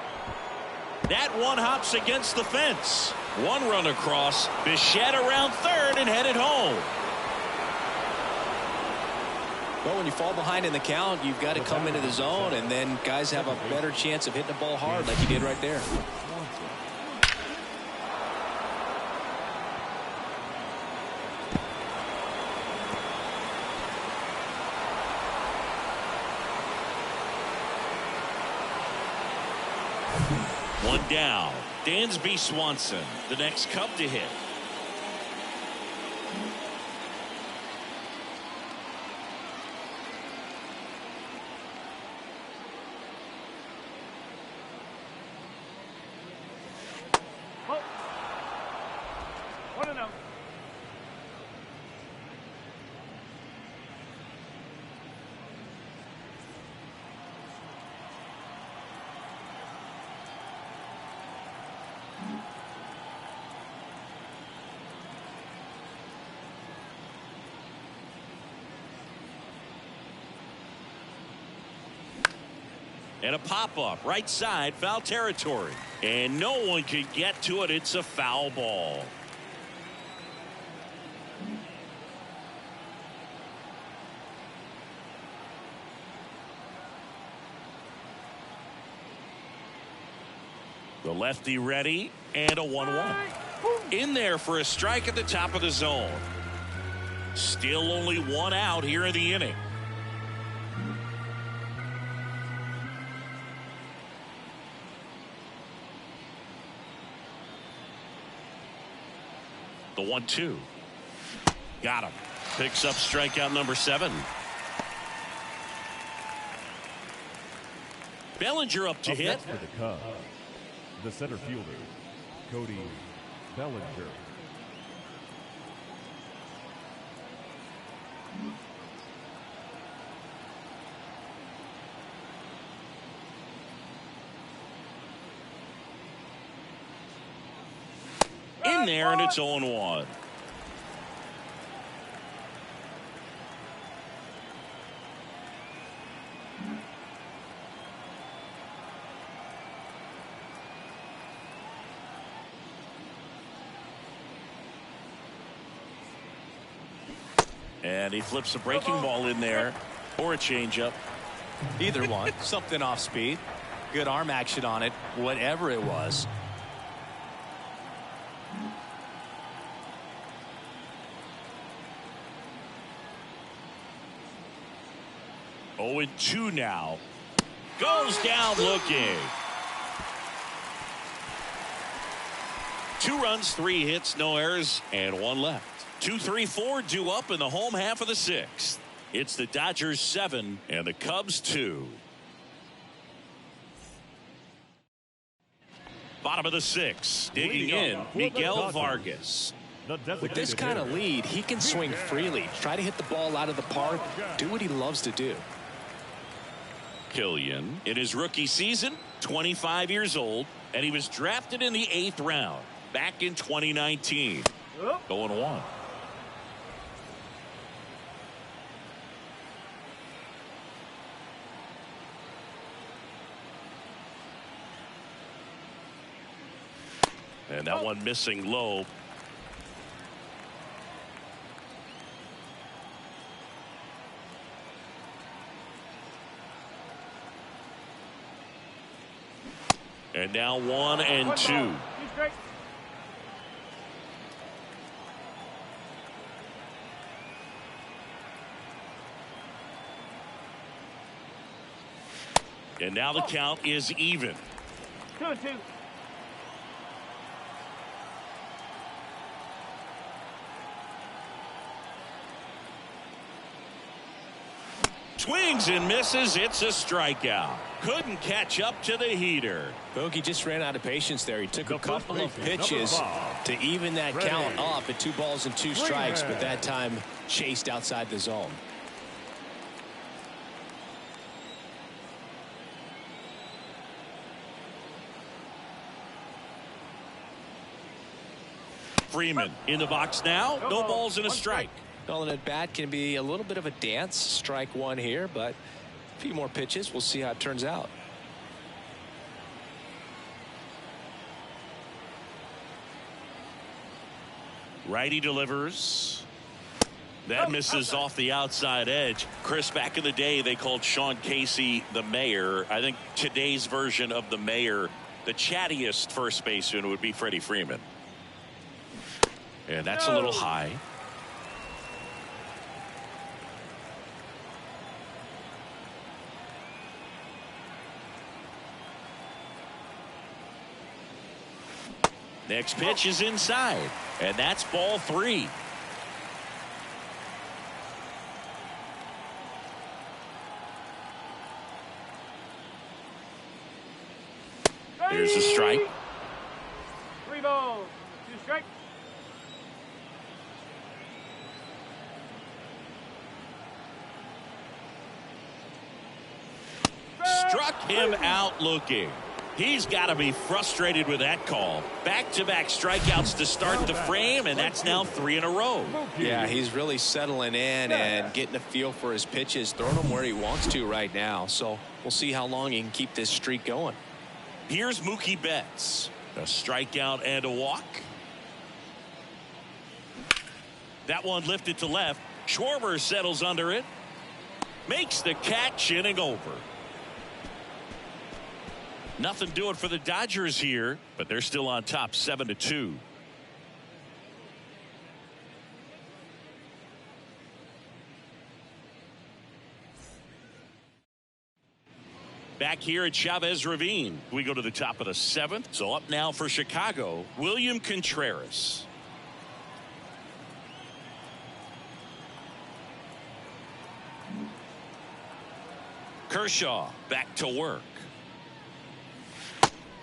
That one hops against the fence. One run across. Bichette around third and headed home. Well, when you fall behind in the count, you've got to come into the zone, and then guys have a better chance of hitting the ball hard like he did right there. One down. Dansby Swanson, the next Cub to hit. Oh. 1-0. And a pop-up right side, foul territory. And no one can get to it. It's a foul ball. The lefty ready, and a 1-1. In there for a strike at the top of the zone. Still only one out here in the inning. The 1-2. Got him. Picks up strikeout number 7. Bellinger up to hit. For the Cubs, the center fielder, Cody Bellinger. In there, and it's 0-1. And he flips a breaking ball in there, or a changeup. Either one. Something off speed. Good arm action on it, whatever it was. Oh, 2 now. Goes down looking. 2 runs, 3 hits, no errors, and 1 left. 2-3-4 due up in the home half of the 6th. It's the Dodgers 7 and the Cubs 2. Bottom of the 6th. Digging in, Miguel Vargas. With this kind of lead, he can swing freely. Try to hit the ball out of the park. Do what he loves to do. Killian in his rookie season, 25 years old, and he was drafted in the 8th round back in 2019. 0-1. And that one missing low. And now 1-2. And now the count is even. 2-2. Swings and misses. It's a strikeout. Couldn't catch up to the heater. Bogey just ran out of patience there. He took a couple of pitches to even that count up at 2 balls and 2 strikes, but that time chased outside the zone. Freeman in the box now. No balls and a strike. Well, an at bat can be a little bit of a dance. Strike 1 here, but A few more pitches. We'll see how it turns out. Righty delivers. That misses off the outside edge. Chris, back in the day, they called Sean Casey the mayor. I think today's version of the mayor, the chattiest first baseman, would be Freddie Freeman. And that's a little high. Next pitch is inside, and that's ball 3. Here's a strike. 3 balls, 2 strikes. Struck him out looking. He's got to be frustrated with that call. Back-to-back strikeouts to start the frame, and that's now 3 in a row. Yeah, he's really settling in and getting a feel for his pitches, throwing them where he wants to right now. So we'll see how long he can keep this streak going. Here's Mookie Betts. A strikeout and a walk. That one lifted to left. Schwarber settles under it. Makes the catch, inning over. Nothing doing for the Dodgers here, but they're still on top 7-2. Back here at Chavez Ravine, we go to the top of the 7th. So up now for Chicago, William Contreras. Kershaw back to work.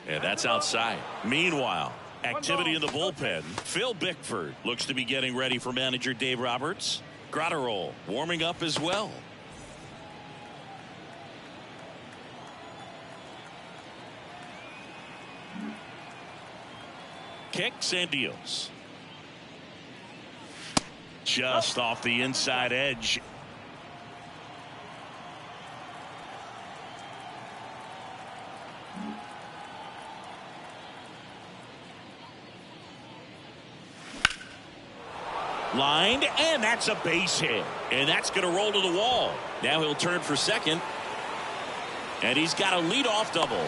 And that's outside. Meanwhile, activity in the bullpen. Phil Bickford looks to be getting ready for manager Dave Roberts. Gratterall warming up as well. Kicks and deals. Just off the inside edge. Lined, and that's a base hit. And that's going to roll to the wall. Now he'll turn for second. And he's got a leadoff double.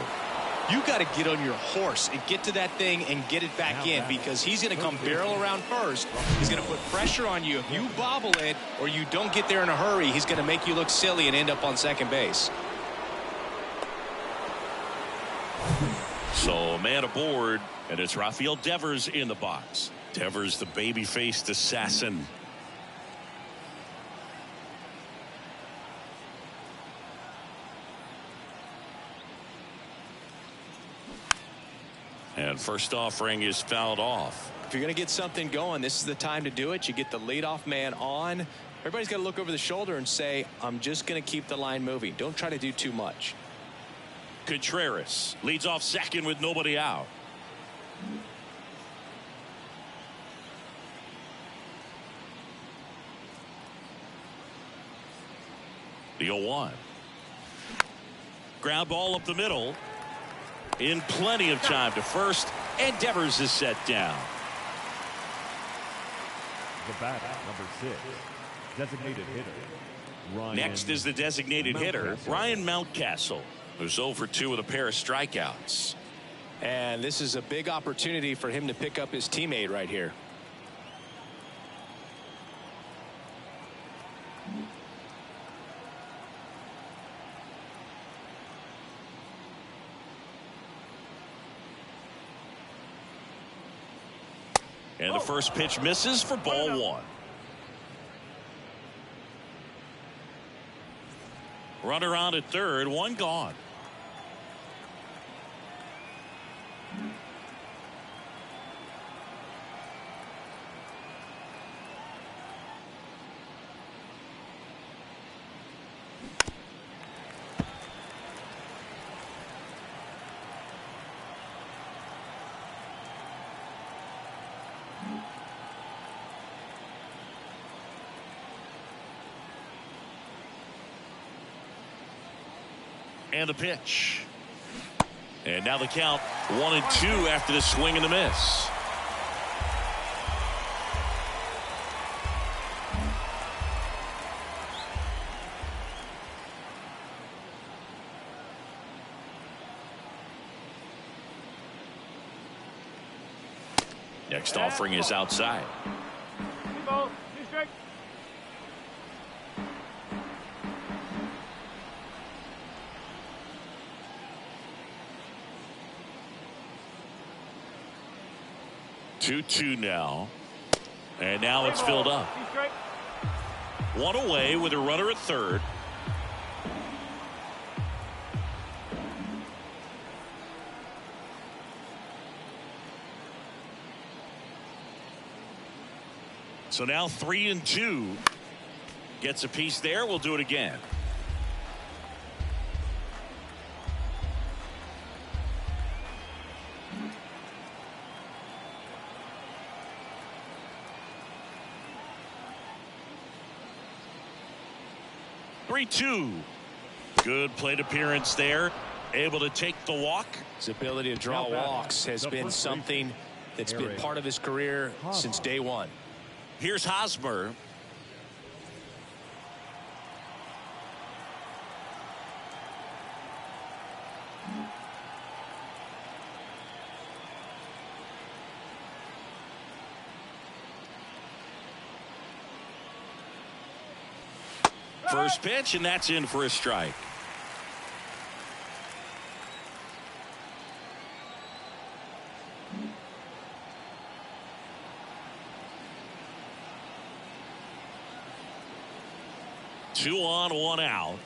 You got to get on your horse and get to that thing and get it back in, because he's going to come barrel around first. He's going to put pressure on you. If you bobble it or you don't get there in a hurry, he's going to make you look silly and end up on second base. So a man aboard, and it's Rafael Devers in the box. Devers, the baby-faced assassin. And first offering is fouled off. If you're going to get something going, this is the time to do it. You get the leadoff man on. Everybody's got to look over the shoulder and say, I'm just going to keep the line moving. Don't try to do too much. Contreras leads off second with nobody out. The 0-1. Ground ball up the middle. In plenty of time to first, and Devers is set down. The bat, number 6, designated hitter. Ryan Next is the designated hitter, Ryan Mountcastle, who's 0 for 2 with a pair of strikeouts. And this is a big opportunity for him to pick up his teammate right here. And the first pitch misses for ball 1. Runner on at third, 1 gone. And the pitch. And now the count 1-2 after the swing and the miss. Next offering is outside. 3 balls, 2 strikes. Two now. And now it's filled up. 2 strikes. One away with a runner at third. So now 3-2. Gets a piece there. We'll do it again. Three-two. Good plate appearance there. Able to take the walk. His ability to draw walks has been something that's been part of his career since day one. Here's Hosmer. First pitch, and that's in for a strike. Two on, one out.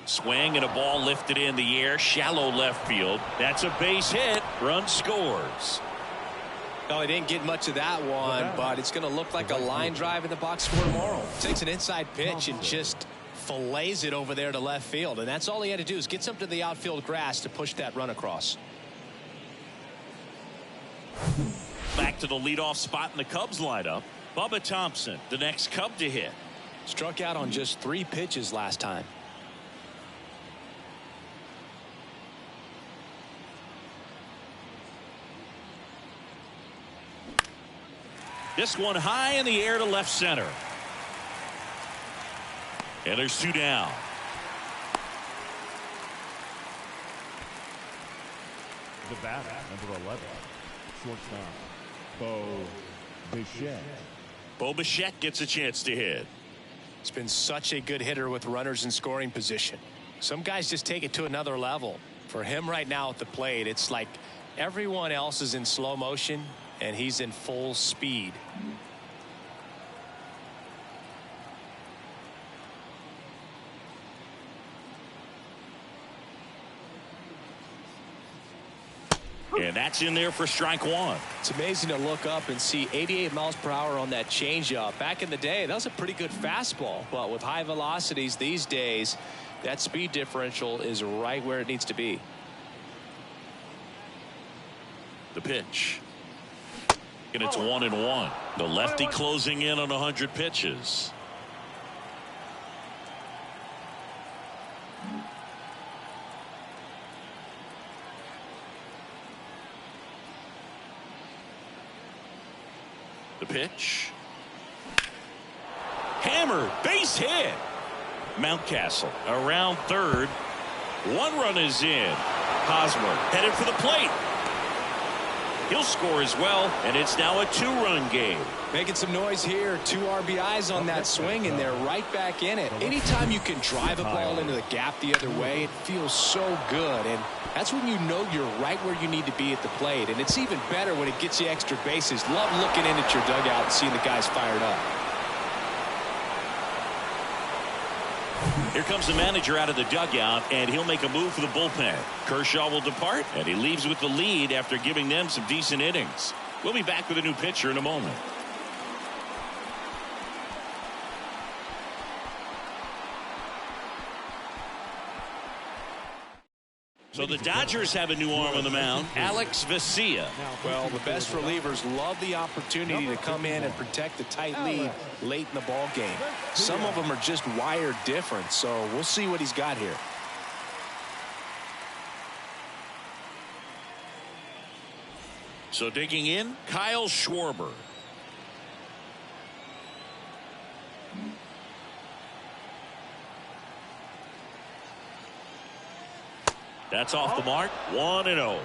Swing and a ball lifted in the air, shallow left field. That's a base hit. Run scores. Well, he didn't get much of that one, but it's going to look like a line drive in the box score tomorrow. Takes an inside pitch and just fillets it over there to left field, and that's all he had to do is get something to the outfield grass to push that run across. Back to the leadoff spot in the Cubs lineup. Bubba Thompson, the next Cub to hit. Struck out on just 3 pitches last time. This one high in the air to left center. And there's 2 down. The batter, number 11, shortstop, Bo Bichette. Bo Bichette gets a chance to hit. He's been such a good hitter with runners in scoring position. Some guys just take it to another level. For him right now at the plate, it's like everyone else is in slow motion and he's in full speed. And that's in there for strike 1. It's amazing to look up and see 88 miles per hour on that changeup. Back in the day, that was a pretty good fastball. But with high velocities these days, that speed differential is right where it needs to be. The pitch. And it's 1-1. The lefty closing in on 100 pitches. The pitch. Hammered, base hit. Mountcastle around third. 1 run is in. Hosmer headed for the plate. He'll score as well, and it's now a 2-run game. Making some noise here. 2 RBIs on that swing, and they're right back in it. Anytime you can drive a ball into the gap the other way, it feels so good. And that's when you know you're right where you need to be at the plate. And it's even better when it gets you extra bases. Love looking in at your dugout and seeing the guys fired up. Here comes the manager out of the dugout, and he'll make a move for the bullpen. Kershaw will depart, and he leaves with the lead after giving them some decent innings. We'll be back with a new pitcher in a moment. So the Dodgers have a new arm on the mound, Alex Vesia. Well, the best relievers love the opportunity to come in and protect a tight lead late in the ball game. Some of them are just wired different, so we'll see what he's got here. So digging in, Kyle Schwarber. That's off the mark. 1-0.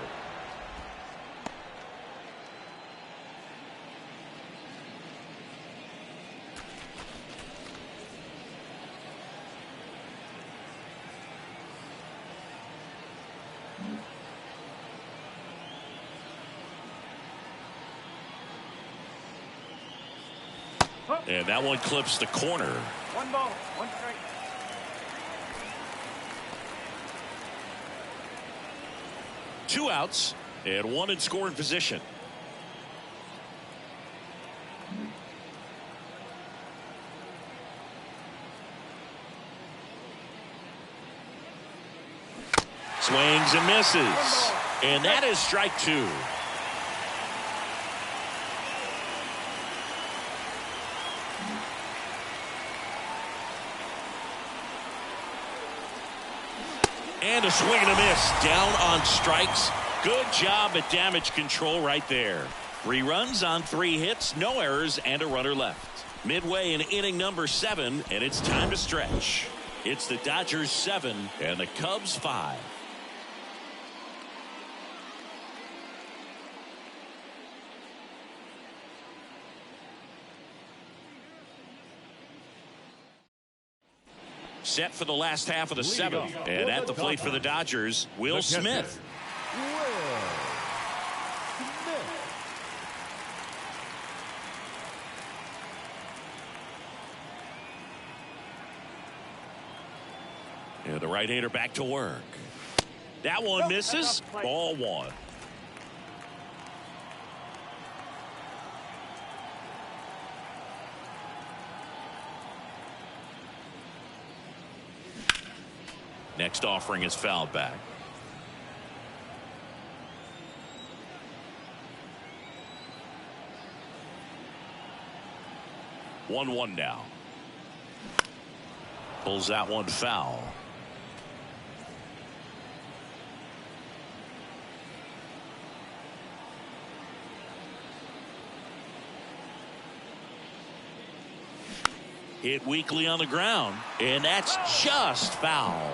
And that one clips the corner. 1 ball, 1 strike. Two outs and one in scoring position. Swings and misses. And that is strike 2. And a swing and a miss. Down on strikes. Good job at damage control right there. 3 runs on 3 hits, no errors, and a runner left. Midway in inning number 7, and it's time to stretch. It's the Dodgers 7 and the Cubs 5. Set for the last half of the 7th. And at the plate for the Dodgers, Will Smith. And the right-hander back to work. That one misses. Ball 1. Next offering is fouled back. One now. Pulls that one foul. Hit weakly on the ground, and that's just foul.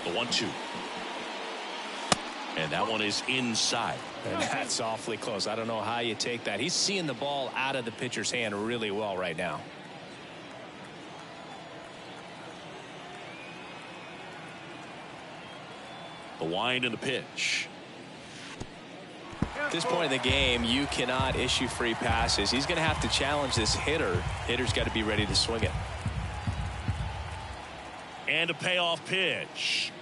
The 1-2. And that one is inside. And that's awfully close. I don't know how you take that. He's seeing the ball out of the pitcher's hand really well right now. The wind and the pitch. At this point in the game, you cannot issue free passes. He's going to have to challenge this hitter. Hitter's got to be ready to swing it. And a payoff pitch.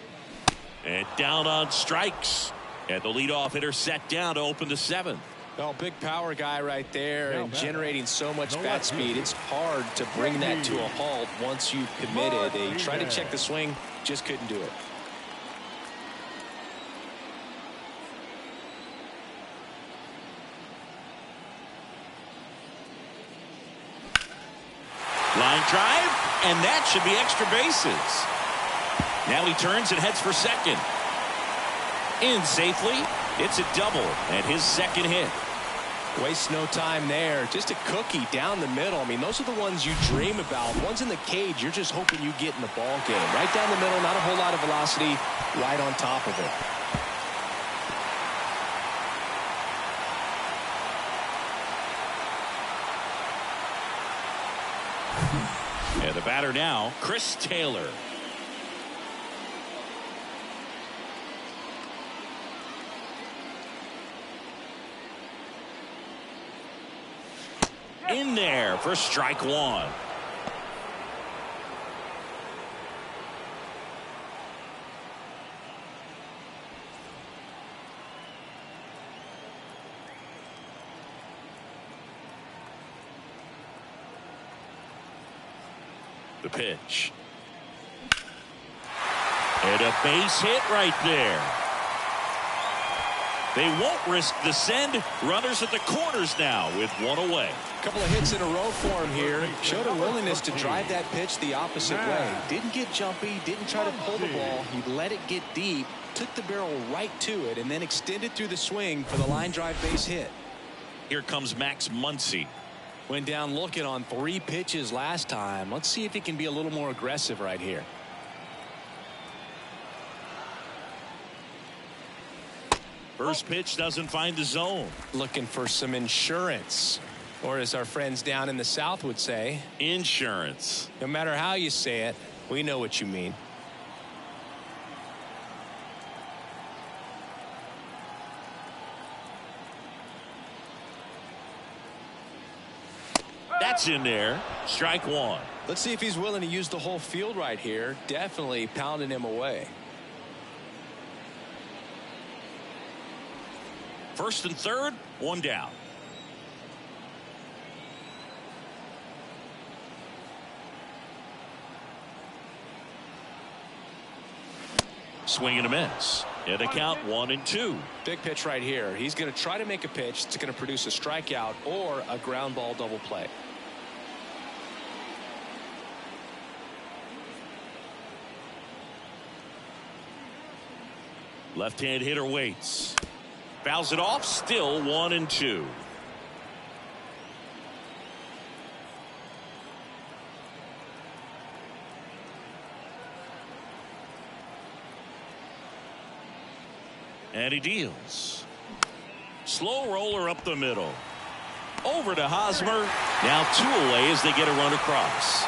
And down on strikes. And the leadoff hitter set down to open the 7th. Well, big power guy right there and generating so much bat speed. It's hard to bring that to a halt once you've committed. They tried to check the swing, just couldn't do it. Line drive, and that should be extra bases. Now he turns and heads for second. In safely. It's a double and his second hit. Waste no time there. Just a cookie down the middle. I mean, those are the ones you dream about. Ones in the cage, you're just hoping you get in the ball game. Right down the middle, not a whole lot of velocity, right on top of it. And the batter now, Chris Taylor. In there for strike 1. The pitch. And a base hit right there. They won't risk the send. Runners at the corners now with one away. A couple of hits in a row for him here. Showed a willingness to drive that pitch the opposite way. Didn't get jumpy, didn't try to pull the ball. He let it get deep, took the barrel right to it, and then extended through the swing for the line drive base hit. Here comes Max Muncy. Went down looking on 3 pitches last time. Let's see if he can be a little more aggressive right here. First pitch doesn't find the zone. Looking for some insurance. Or as our friends down in the South would say, insurance. No matter how you say it, we know what you mean. That's in there. Strike one. Let's see if he's willing to use the whole field right here. Definitely pounding him away. First and third, one down. Swing and a miss. And a count 1-2. Big pitch right here. He's going to try to make a pitch that's going to produce a strikeout or a ground ball double play. Left-hand hitter waits. Fouls it off. Still 1-2. And he deals. Slow roller up the middle. Over to Hosmer. Now 2 away as they get a run across.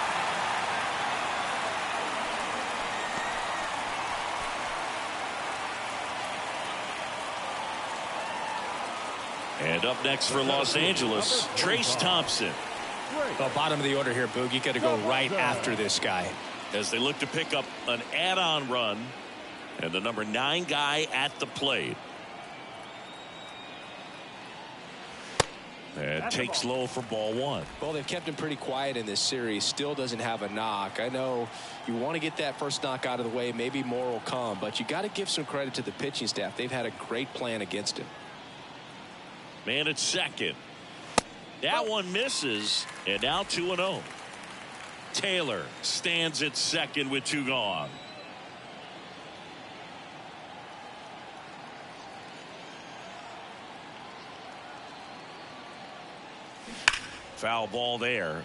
And up next for Los Angeles, Trace Thompson. Well, bottom of the order here, Boog. You got to go right after this guy. As they look to pick up an add-on run. And the number 9 guy at the plate. And takes low for ball 1. Well, they've kept him pretty quiet in this series. Still doesn't have a knock. I know you want to get that first knock out of the way. Maybe more will come. But you got to give some credit to the pitching staff. They've had a great plan against him. Man at second. That one misses. And now 2-0. Taylor stands at second with 2 gone. Foul ball there.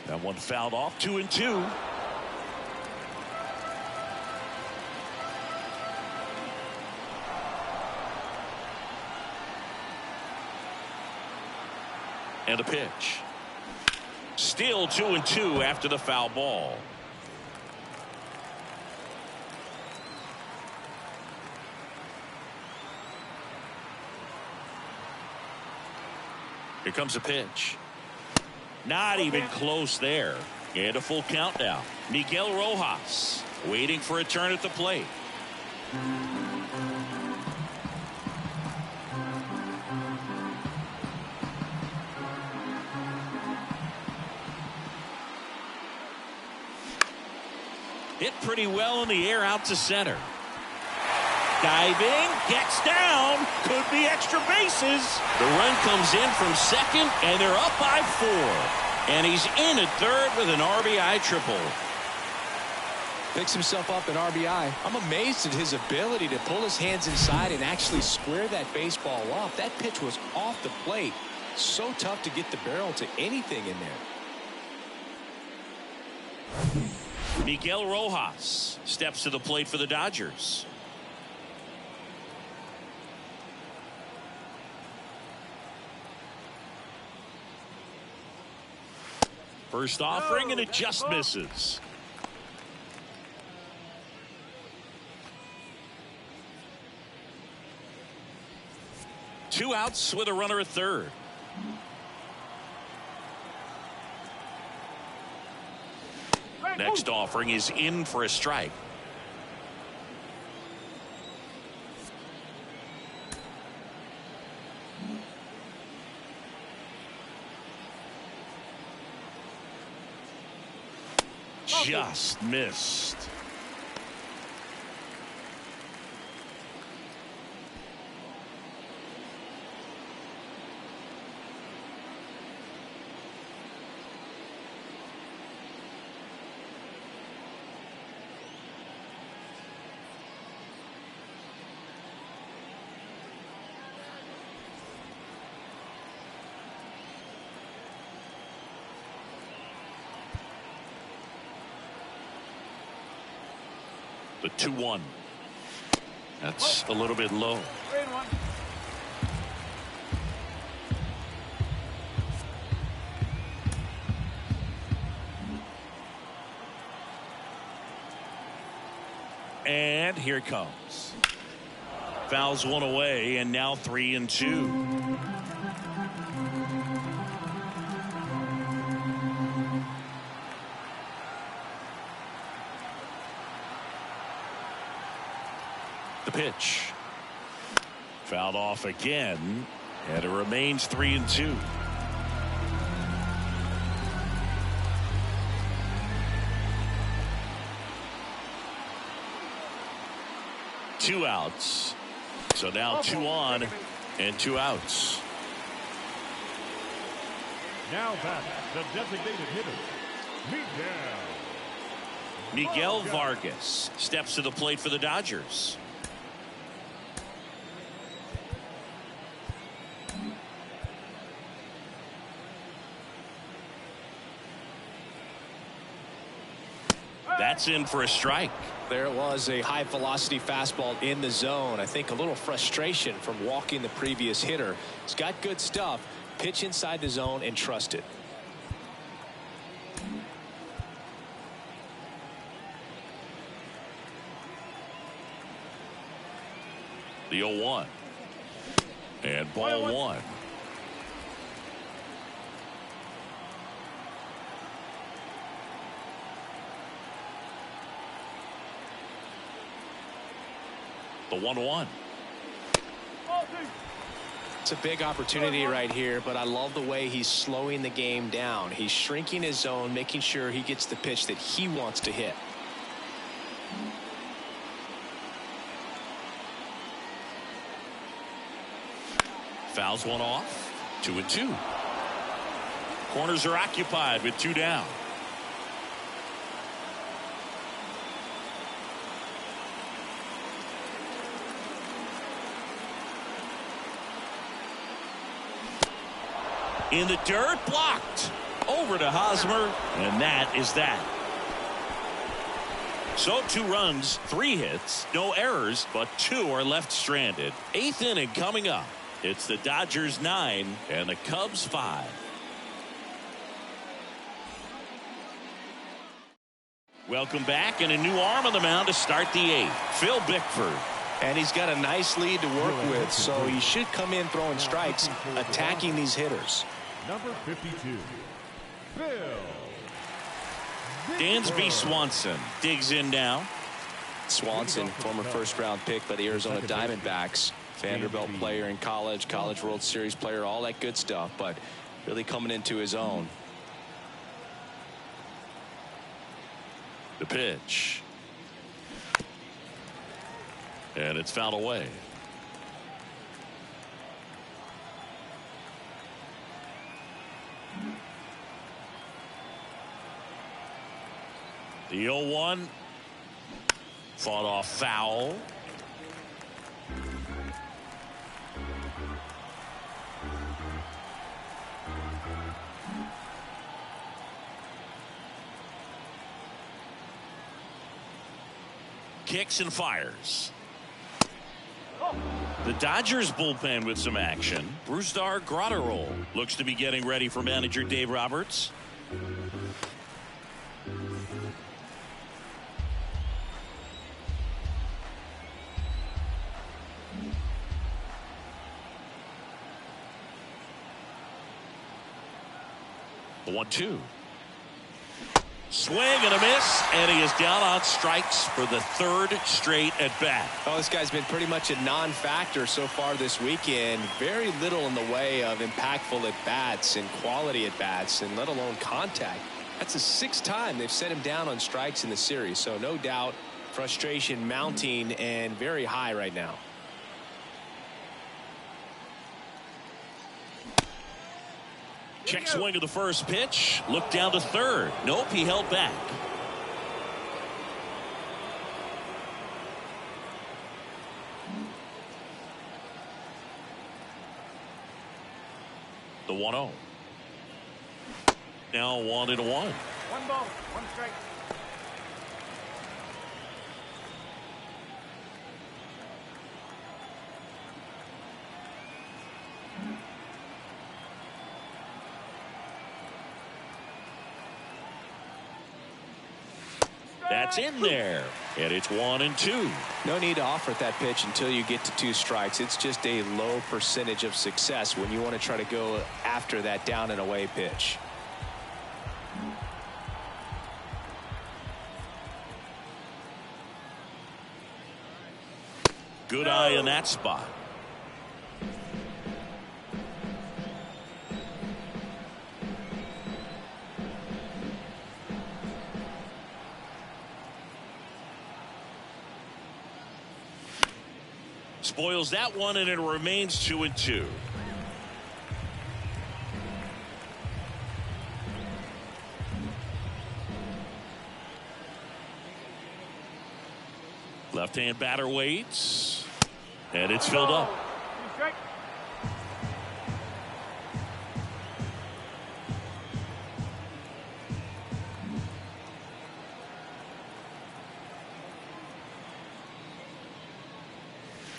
That one fouled off. 2-2. And a pitch. Still 2-2 after the foul ball. Here comes a pitch. Not even close there. And a full count now. Miguel Rojas waiting for a turn at the plate. Hit pretty well in the air out to center. Diving, gets down, could be extra bases. The run comes in from second, and they're up by 4. And he's in at third with an RBI triple. Picks himself up an RBI. I'm amazed at his ability to pull his hands inside and actually square that baseball off. That pitch was off the plate. So tough to get the barrel to anything in there. Miguel Rojas steps to the plate for the Dodgers. First offering, and it just misses. Two outs with a runner at third. Next offering is in for a strike. just missed. The 2-1. That's a little bit low. 3-1. And here it comes. Fouls one away, and now 3-2. The pitch. Fouled off again, and it remains 3-2. Two outs. So now 2 on and 2 outs. Now back the designated hitter, Miguel Vargas steps to the plate for the Dodgers. That's in for a strike. There it was, a high velocity fastball in the zone. I think a little frustration from walking the previous hitter. He's got good stuff. Pitch inside the zone and trust it. The 0-1. And ball 1. The 1-1. It's a big opportunity right here, but I love the way he's slowing the game down. He's shrinking his zone, making sure he gets the pitch that he wants to hit. Fouls one off. 2-2. Corners are occupied with 2 down. In the dirt, blocked. Over to Hosmer, and that is that. So 2 runs, 3 hits, no errors, but 2 are left stranded. 8th inning coming up. It's the Dodgers 9 and the Cubs 5. Welcome back, and a new arm on the mound to start the 8th. Phil Bickford. And he's got a nice lead to work with, so he should come in throwing strikes, attacking these hitters. number 52, Bill Dansby Swanson digs in now. Swanson, former first-round pick by the Arizona Diamondbacks. Vanderbilt player in college, College World Series player, all that good stuff, but really coming into his own. The pitch. And it's fouled away. The 0-1 fought off foul. Kicks and fires. The Dodgers bullpen with some action. Brusdar Graterol looks to be getting ready for manager Dave Roberts. The 1-2. Swing and a miss, and he is down on strikes for the 3rd straight at bat. Oh, this guy's been pretty much a non-factor so far this weekend. Very little in the way of impactful at bats and quality at bats, and let alone contact. That's the 6th time they've set him down on strikes in the series, so no doubt frustration mounting and very high right now. Check swing of the first pitch. Look down to third. Nope, he held back. The 1-0. Now 1-1. 1 ball, 1 strike. That's in there. And it's 1-2. No need to offer at that pitch until you get to 2 strikes. It's just a low percentage of success when you want to try to go after that down and away pitch. Good eye in that spot. Spoils that one, and it remains 2-2. Left-hand batter waits, and it's filled up. 2 strike.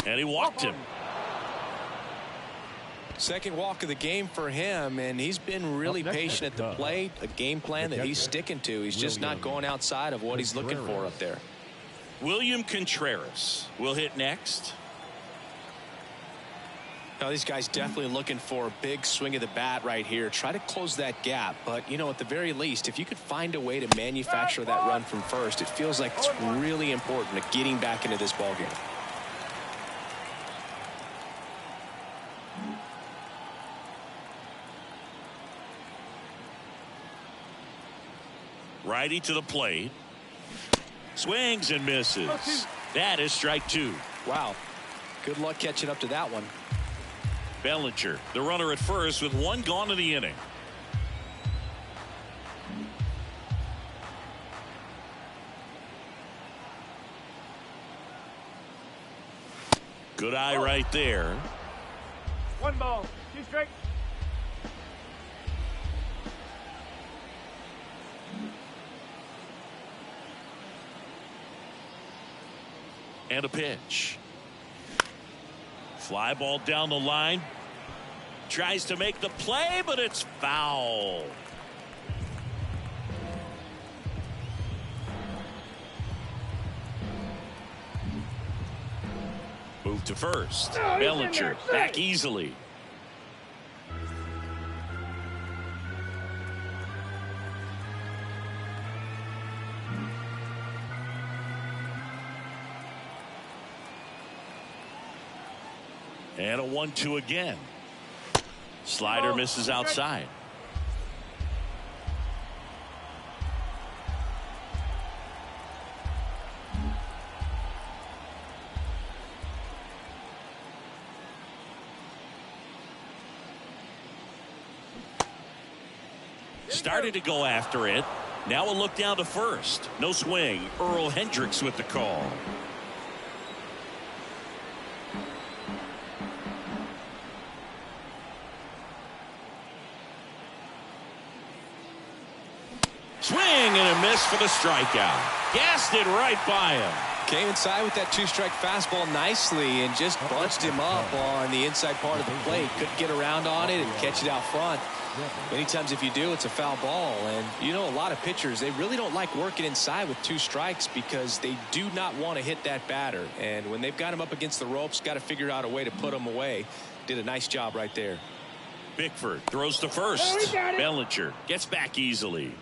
And he walked him. Second walk of the game for him, and he's been really patient at the plate. A game plan that he's sticking to. He's just not going outside of what he's looking for up there. William Contreras will hit next. Now these guys definitely looking for a big swing of the bat right here. Try to close that gap, but you know, at the very least, if you could find a way to manufacture that run from first, it feels like it's really important to getting back into this ball game. Righty to the plate. Swings and misses. That is strike 2. Wow. Good luck catching up to that one. Bellinger, the runner at first, with 1 gone in the inning. Good eye right there. 1 ball, 2 strikes. And a pitch. Fly ball down the line. Tries to make the play, but it's foul. Move to first. Bellinger back easily. And a 1-2 again. Slider misses outside. Started to go after it. Now a look down to first. No swing. Earl Hendricks with the call. Swing and a miss for the strikeout. Gassed it right by him. Came inside with that 2-strike fastball nicely and just bunched him up on the inside part of the plate. Couldn't get around on it and catch it out front. Many times if you do, it's a foul ball. And you know, a lot of pitchers, they really don't like working inside with 2 strikes because they do not want to hit that batter. And when they've got him up against the ropes, got to figure out a way to put him away. Did a nice job right there. Bickford throws to first. Bellinger gets back easily.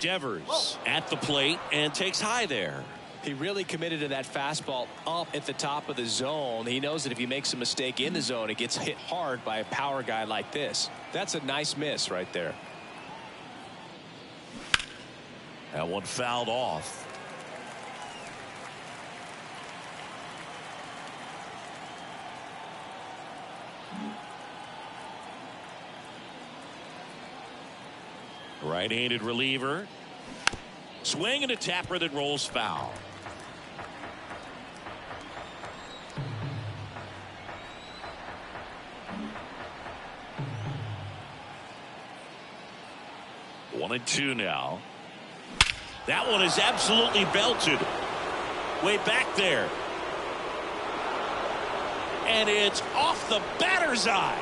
Devers at the plate and takes high there. He really committed to that fastball up at the top of the zone. He knows that if he makes a mistake in the zone, it gets hit hard by a power guy like this. That's a nice miss right there. That one fouled off. Right-handed reliever. Swing and a tapper that rolls foul. One and two now. That one is absolutely belted. Way back there. And it's off the batter's eye.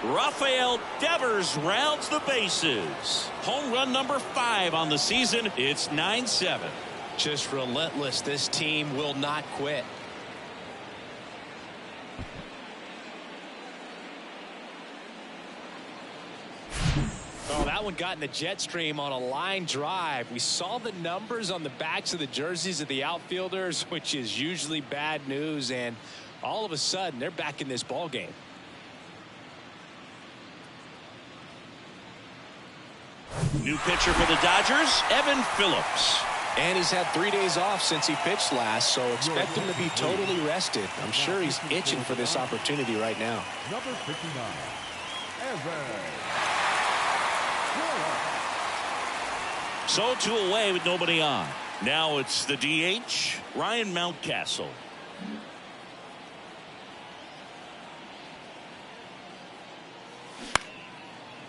Rafael Devers rounds the bases. Home run number 5 on the season. It's 9-7. Just relentless. This team will not quit. Oh, that one got in the jet stream on a line drive. We saw the numbers on the backs of the jerseys of the outfielders, which is usually bad news, and all of a sudden they're back in this ball game. New pitcher for the Dodgers, Evan Phillips. And he's had 3 days off since he pitched last, so expect him to be totally rested. I'm sure he's itching for this opportunity right now. Number 59, Evan. So 2 away with nobody on. Now it's the DH, Ryan Mountcastle.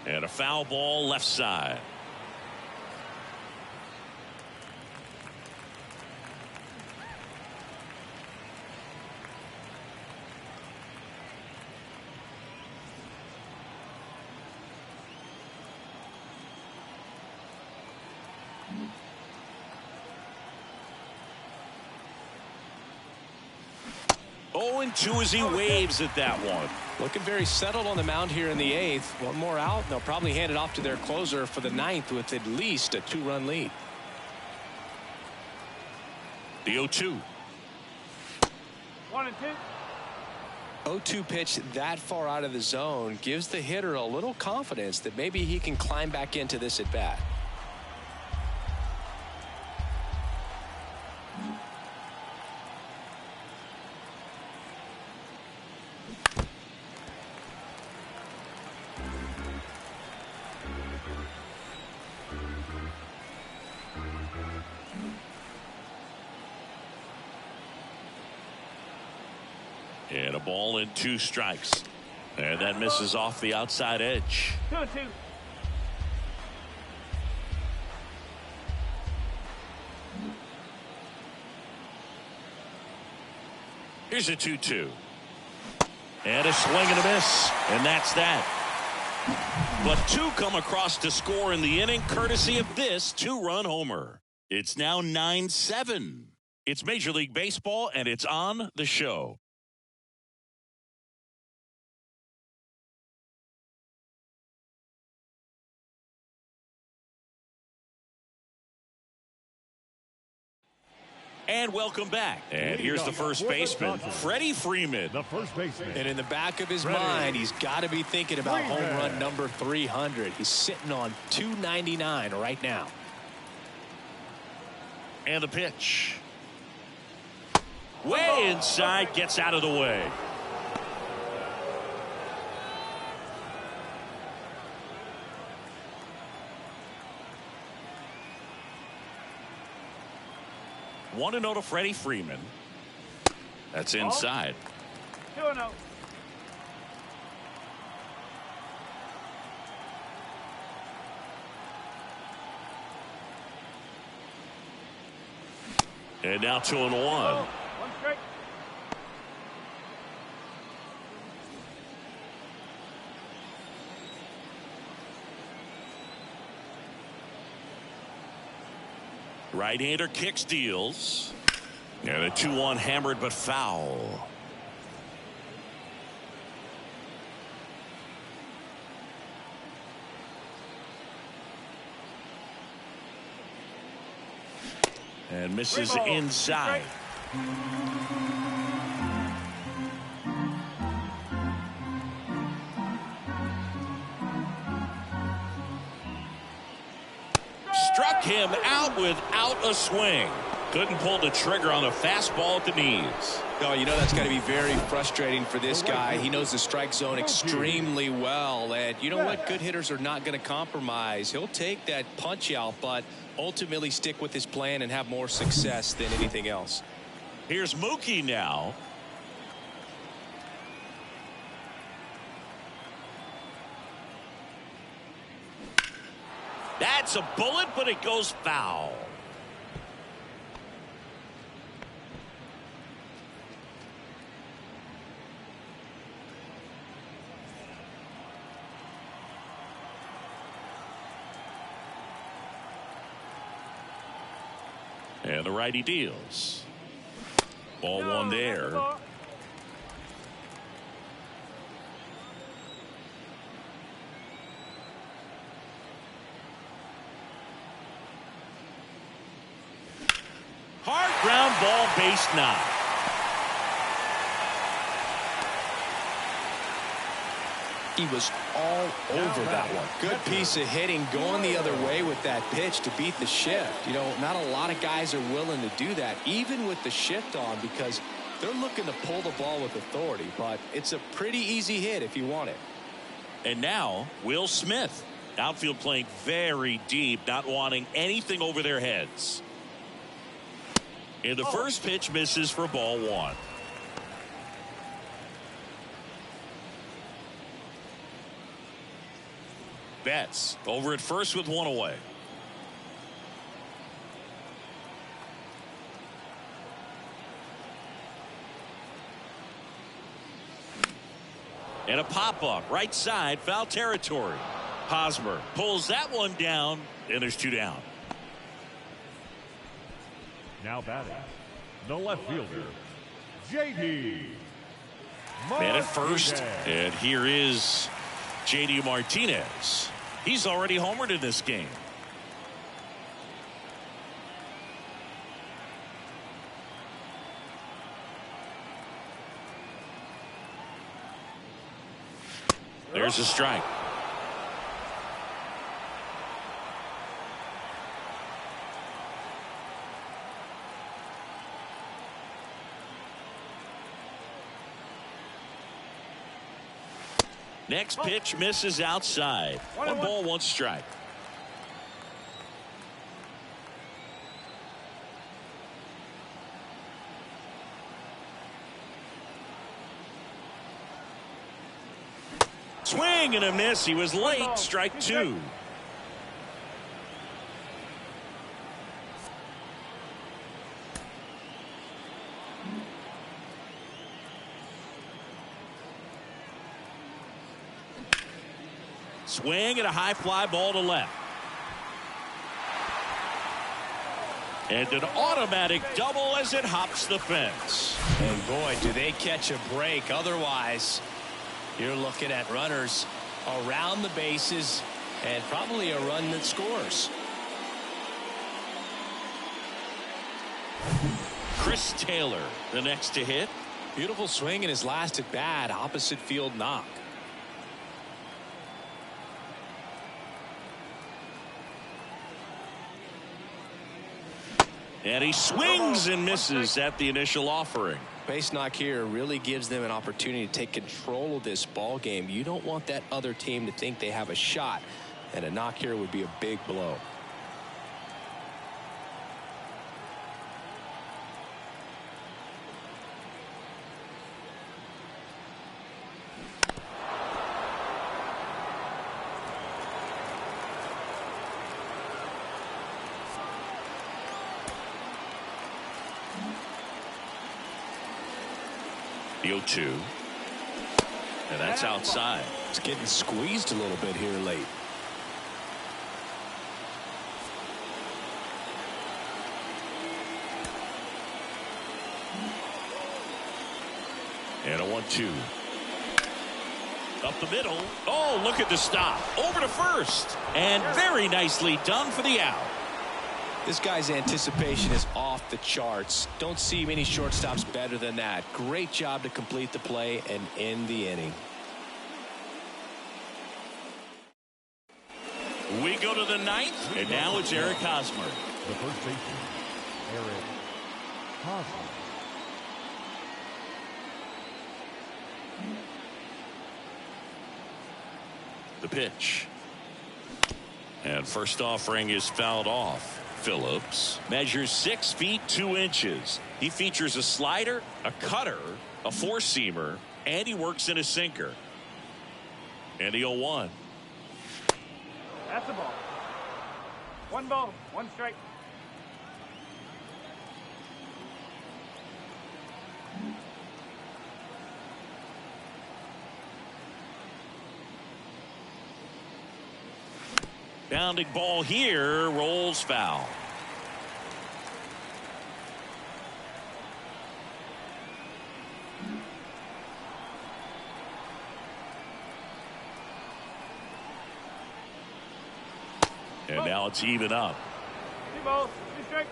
And a foul ball left side. Oh, and 2 as he waves at that one. Looking very settled on the mound here in the 8th. One more out. They'll probably hand it off to their closer for the 9th with at least a 2-run lead. The 0-2. 1 and 2. 0-2 pitch that far out of the zone gives the hitter a little confidence that maybe he can climb back into this at bat. And a ball and 2 strikes. And that misses off the outside edge. 2 and 2. Here's a 2-2. And a swing and a miss. And that's that. But 2 come across to score in the inning courtesy of this 2-run homer. It's now 9-7. It's Major League Baseball and it's on the show. And welcome back. And here's the first baseman, Freddie Freeman. The first baseman. And in the back of his mind, he's got to be thinking about home run number 300. He's sitting on 299 right now. And the pitch. Way inside, gets out of the way. One to 0 to Freddie Freeman. That's inside. 2 and 0. And now 2-1. 1 strike. Right-hander kicks, deals. And a 2-1 hammered but foul. And misses inside. Struck him out without a swing. Couldn't pull the trigger on a fastball at the knees. Oh, you know that's got to be very frustrating for this guy. He knows the strike zone extremely well. And you know what? Good hitters are not going to compromise. He'll take that punch out, but ultimately stick with his plan and have more success than anything else. Here's Mookie now. That's a bullet, but it goes foul. And the righty deals. Ball one there. Hard ground ball, base knock. He was all over that one. Good piece of hitting, going the other way with that pitch to beat the shift. You know, not a lot of guys are willing to do that, even with the shift on, because they're looking to pull the ball with authority. But it's a pretty easy hit if you want it. And now, Will Smith. Outfield playing very deep, not wanting anything over their heads. And the first pitch misses for ball one. Betts over at first with one away. And a pop-up right side, foul territory. Hosmer pulls that one down, and there's two down. Now batting, the left fielder, J.D. Man at first, and here is J.D. Martinez. He's already homered in this game. There's a strike. Next pitch misses outside. One ball, one strike. Swing and a miss. He was late. Strike two. Swing and a high fly ball to left. And an automatic double as it hops the fence. And boy, do they catch a break. Otherwise, you're looking at runners around the bases and probably a run that scores. Chris Taylor, the next to hit. Beautiful swing in his last at bat. Opposite field knock. And he swings and misses at the initial offering. Base knock here really gives them an opportunity to take control of this ball game. You don't want that other team to think they have a shot, and a knock here would be a big blow. The 0-2. And that's outside. It's getting squeezed a little bit here late. And a 1-2. Up the middle. Oh, look at the stop. Over to first. And very nicely done for the out. This guy's anticipation is off the charts. Don't see many shortstops better than that. Great job to complete the play and end the inning. We go to the ninth, and now it's Eric Hosmer. The first baseman, Eric Hosmer. The pitch. And first offering is fouled off. Phillips measures 6 feet 2 inches. He features a slider, a cutter, a four-seamer, and he works in a sinker. And the 0-1. That's the ball. 1 ball, 1 strike. Bounding ball here, rolls foul. And now it's even up. 2 balls, 2 strikes.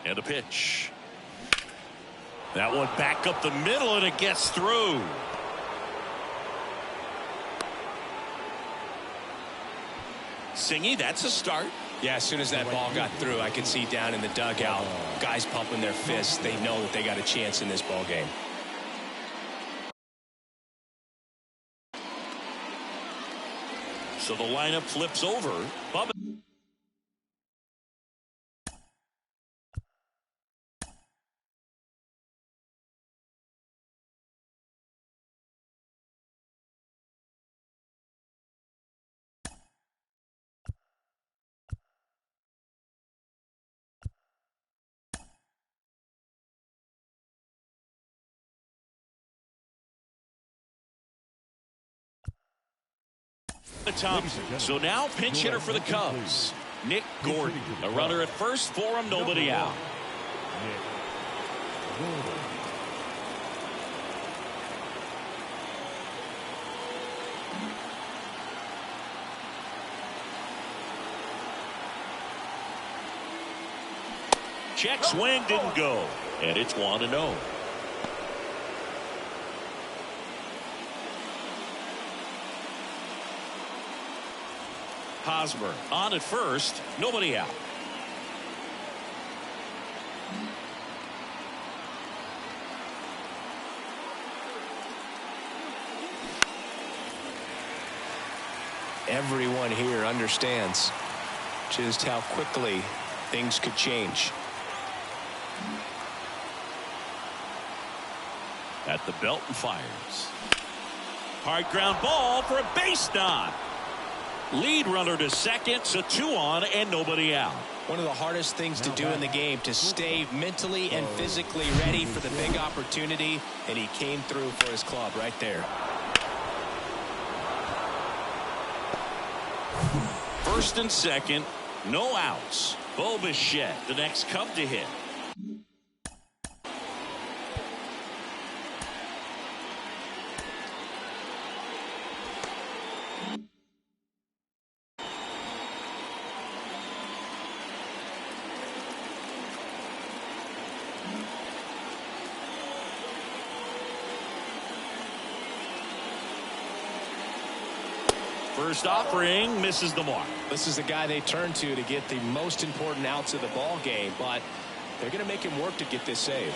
And a pitch. That one back up the middle, and it gets through. Singy, that's a start. Yeah, as soon as that ball got through, I could see down in the dugout, guys pumping their fists. They know that they got a chance in this ball game. So the lineup flips over. Bubba. Thompson. So now pinch hitter for the Cubs, Nick Gordon. A runner at first for him, nobody out. Check swing didn't go, and it's 1-0. Hosmer on at first, nobody out. Everyone here understands just how quickly things could change. At the belt and fires. Hard ground ball for a base knock. Lead runner to second, so 2 on and nobody out. One of the hardest things to do in the game, to stay mentally and physically ready for the big opportunity, and he came through for his club right there. First and second, no outs. Bo Bichette, the next Cub to hit. First offering misses the mark. This is the guy they turn to get the most important outs of the ball game, but they're going to make him work to get this save.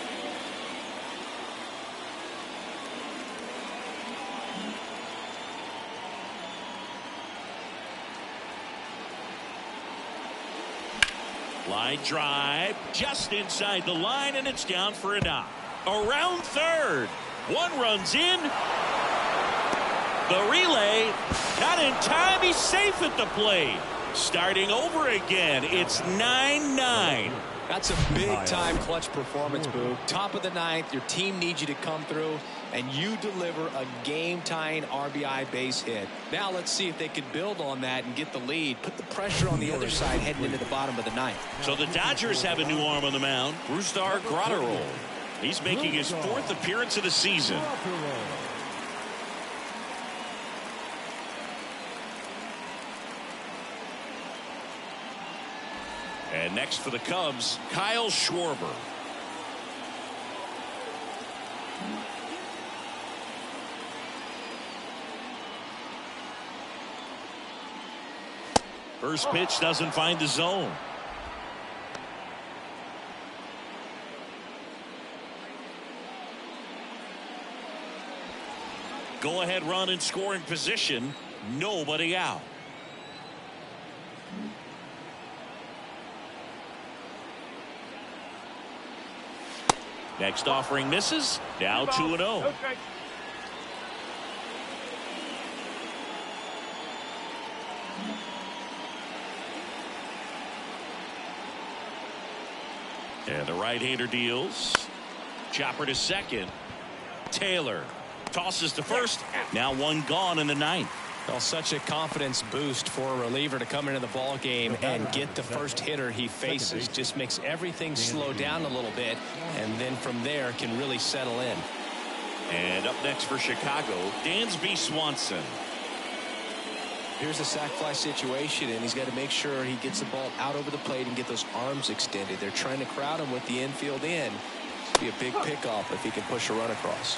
Line drive just inside the line, and it's down for a knock. Around third. 1 runs in. The relay, not in time. He's safe at the plate. Starting over again. It's 9-9. That's a big-time clutch performance, Boog. Top of the ninth, your team needs you to come through, and you deliver a game-tying RBI base hit. Now let's see if they can build on that and get the lead. Put the pressure on the other side heading into the bottom of the ninth. So the Dodgers have a new arm on the mound, Brusdar Graterol. He's making his 4th appearance of the season. And next for the Cubs, Kyle Schwarber. First pitch doesn't find the zone. Go ahead run in scoring position. Nobody out. Next offering misses. Now 2-0. Okay. And the right-hander deals. Chopper to second. Taylor tosses to first. Now 1 gone in the ninth. Well, such a confidence boost for a reliever to come into the ball game and get the first hitter he faces. Just makes everything slow down a little bit, and then from there can really settle in. And up next for Chicago, Dansby Swanson. Here's a sac fly situation, and he's got to make sure he gets the ball out over the plate and get those arms extended. They're trying to crowd him with the infield in. Be a big pickoff if he can push a run across.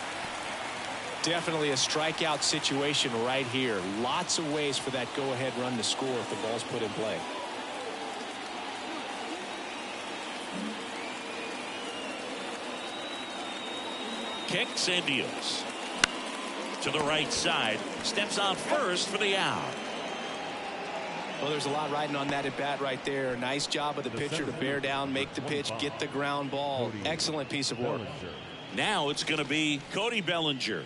Definitely a strikeout situation right here. Lots of ways for that go-ahead run to score if the ball's put in play. Kicks and deals. To the right side. Steps on first for the out. Well, there's a lot riding on that at bat right there. Nice job of the pitcher to bear down, make the pitch, get the ground ball. Excellent piece of work. Now it's going to be Cody Bellinger.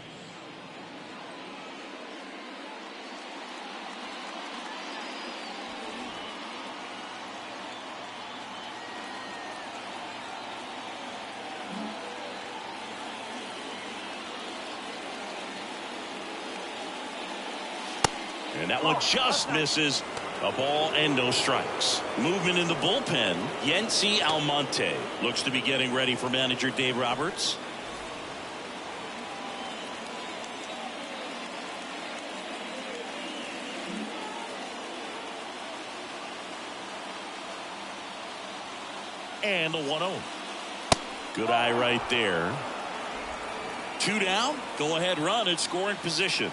And that one just misses. A ball and no strikes. Movement in the bullpen. Yency Almonte looks to be getting ready for manager Dave Roberts. And the 1-0. Good eye right there. 2 down. Go ahead run at scoring position.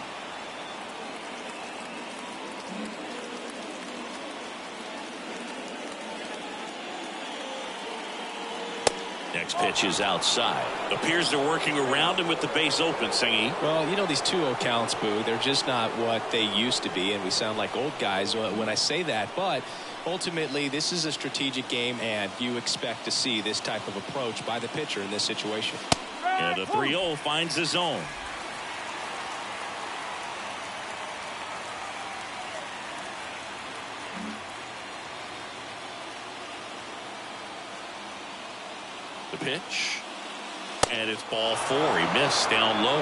Next pitch is outside. Appears they're working around him with the base open, Singy. Well, you know, these 2-0 counts, Boo, they're just not what they used to be, and we sound like old guys when I say that. But ultimately, this is a strategic game, and you expect to see this type of approach by the pitcher in this situation. And a 3-0 finds the zone. The pitch. And it's ball 4. He missed down low.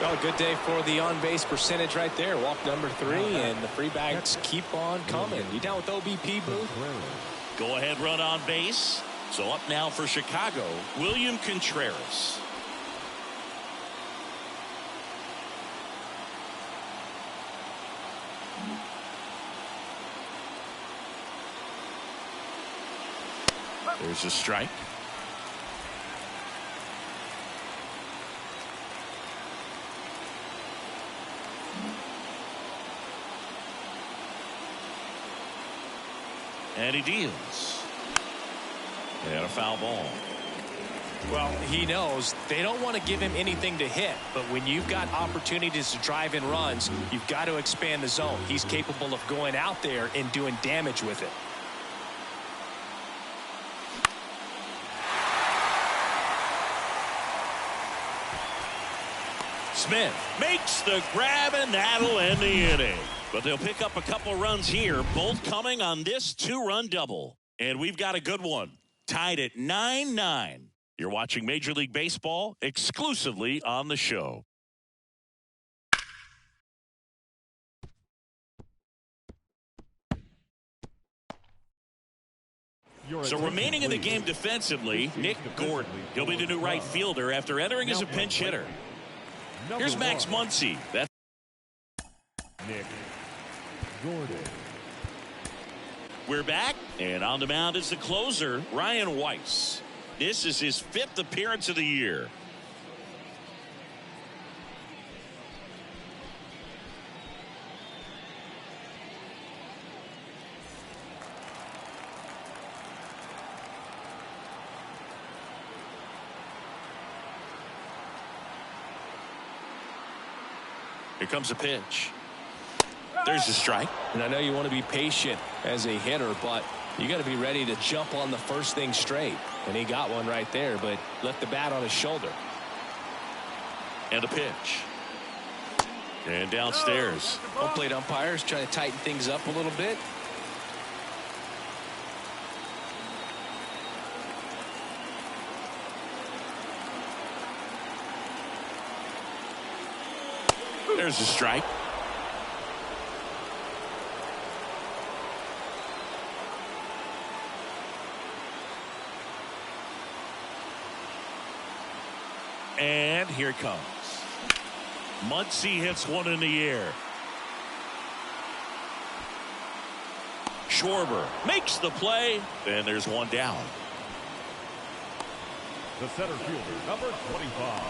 Well, a good day for the on-base percentage right there. Walk number 3, and the free bags keep on coming. You down with OBP, Boo? Go ahead run on base. So up now for Chicago, William Contreras. There's a strike. And he deals. And a foul ball. Well, he knows they don't want to give him anything to hit, but when you've got opportunities to drive in runs, you've got to expand the zone. He's capable of going out there and doing damage with it. Smith makes the grab, and that'll end the inning. But they'll pick up a couple runs here, both coming on this 2-run double. And we've got a good one. Tied at 9-9. You're watching Major League Baseball exclusively on the show. So remaining in the game defensively, Nick Gordon. He'll be the new right fielder after entering as a pinch hitter. Here's Max Muncy. That's Nick Gordon. We're back, and on the mound is the closer, Ryan Weiss. This is his 5th appearance of the year. Here comes a pitch. There's a strike. And I know you want to be patient as a hitter, but you got to be ready to jump on the first thing straight. And he got one right there, but left the bat on his shoulder. And a pitch. And downstairs. Home plate umpires trying to tighten things up a little bit. There's a strike. And here it comes. Muncy hits one in the air. Schwarber makes the play, and there's one down. The center fielder, number 25.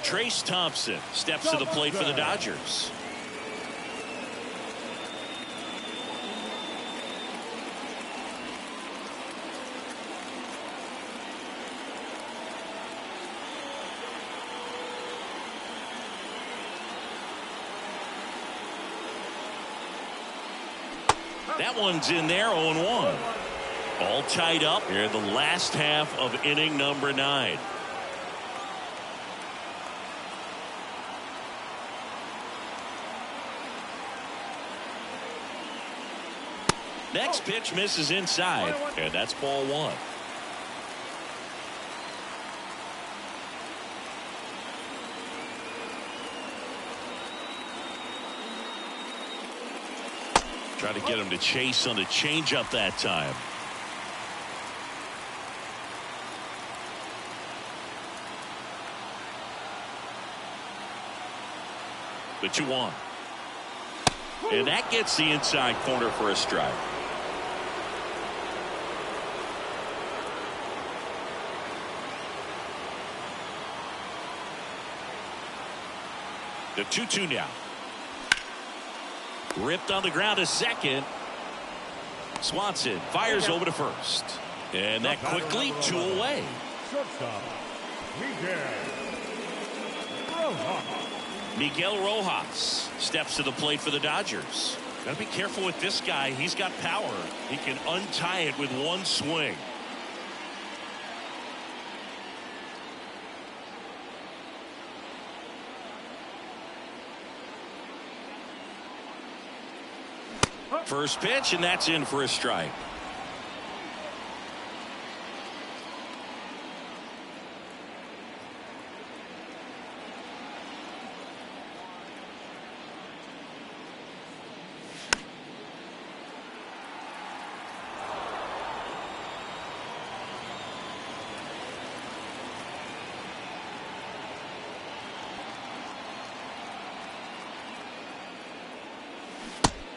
Trace Thompson steps to the plate for the Dodgers. That one's in there, 0-1. All tied up here in the last half of inning number 9. Next pitch misses inside, and that's ball 1. Try to get him to chase on the changeup that time. The 2-1. And that gets the inside corner for a strike. The 2-2 now. Ripped on the ground to second. Swanson fires over to first. And that quickly 2 away. Shortstop, Miguel Rojas steps to the plate for the Dodgers. Got to be careful with this guy. He's got power. He can untie it with one swing. First pitch, and that's in for a strike.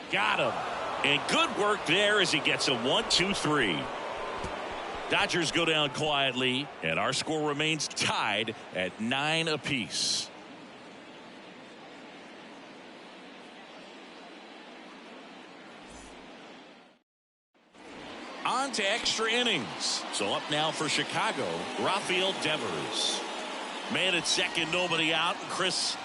Got him. And good work there as he gets a 1-2-3. Dodgers go down quietly, and our score remains tied at 9 apiece. On to extra innings. So up now for Chicago, Rafael Devers. Man at second, nobody out. And Chris,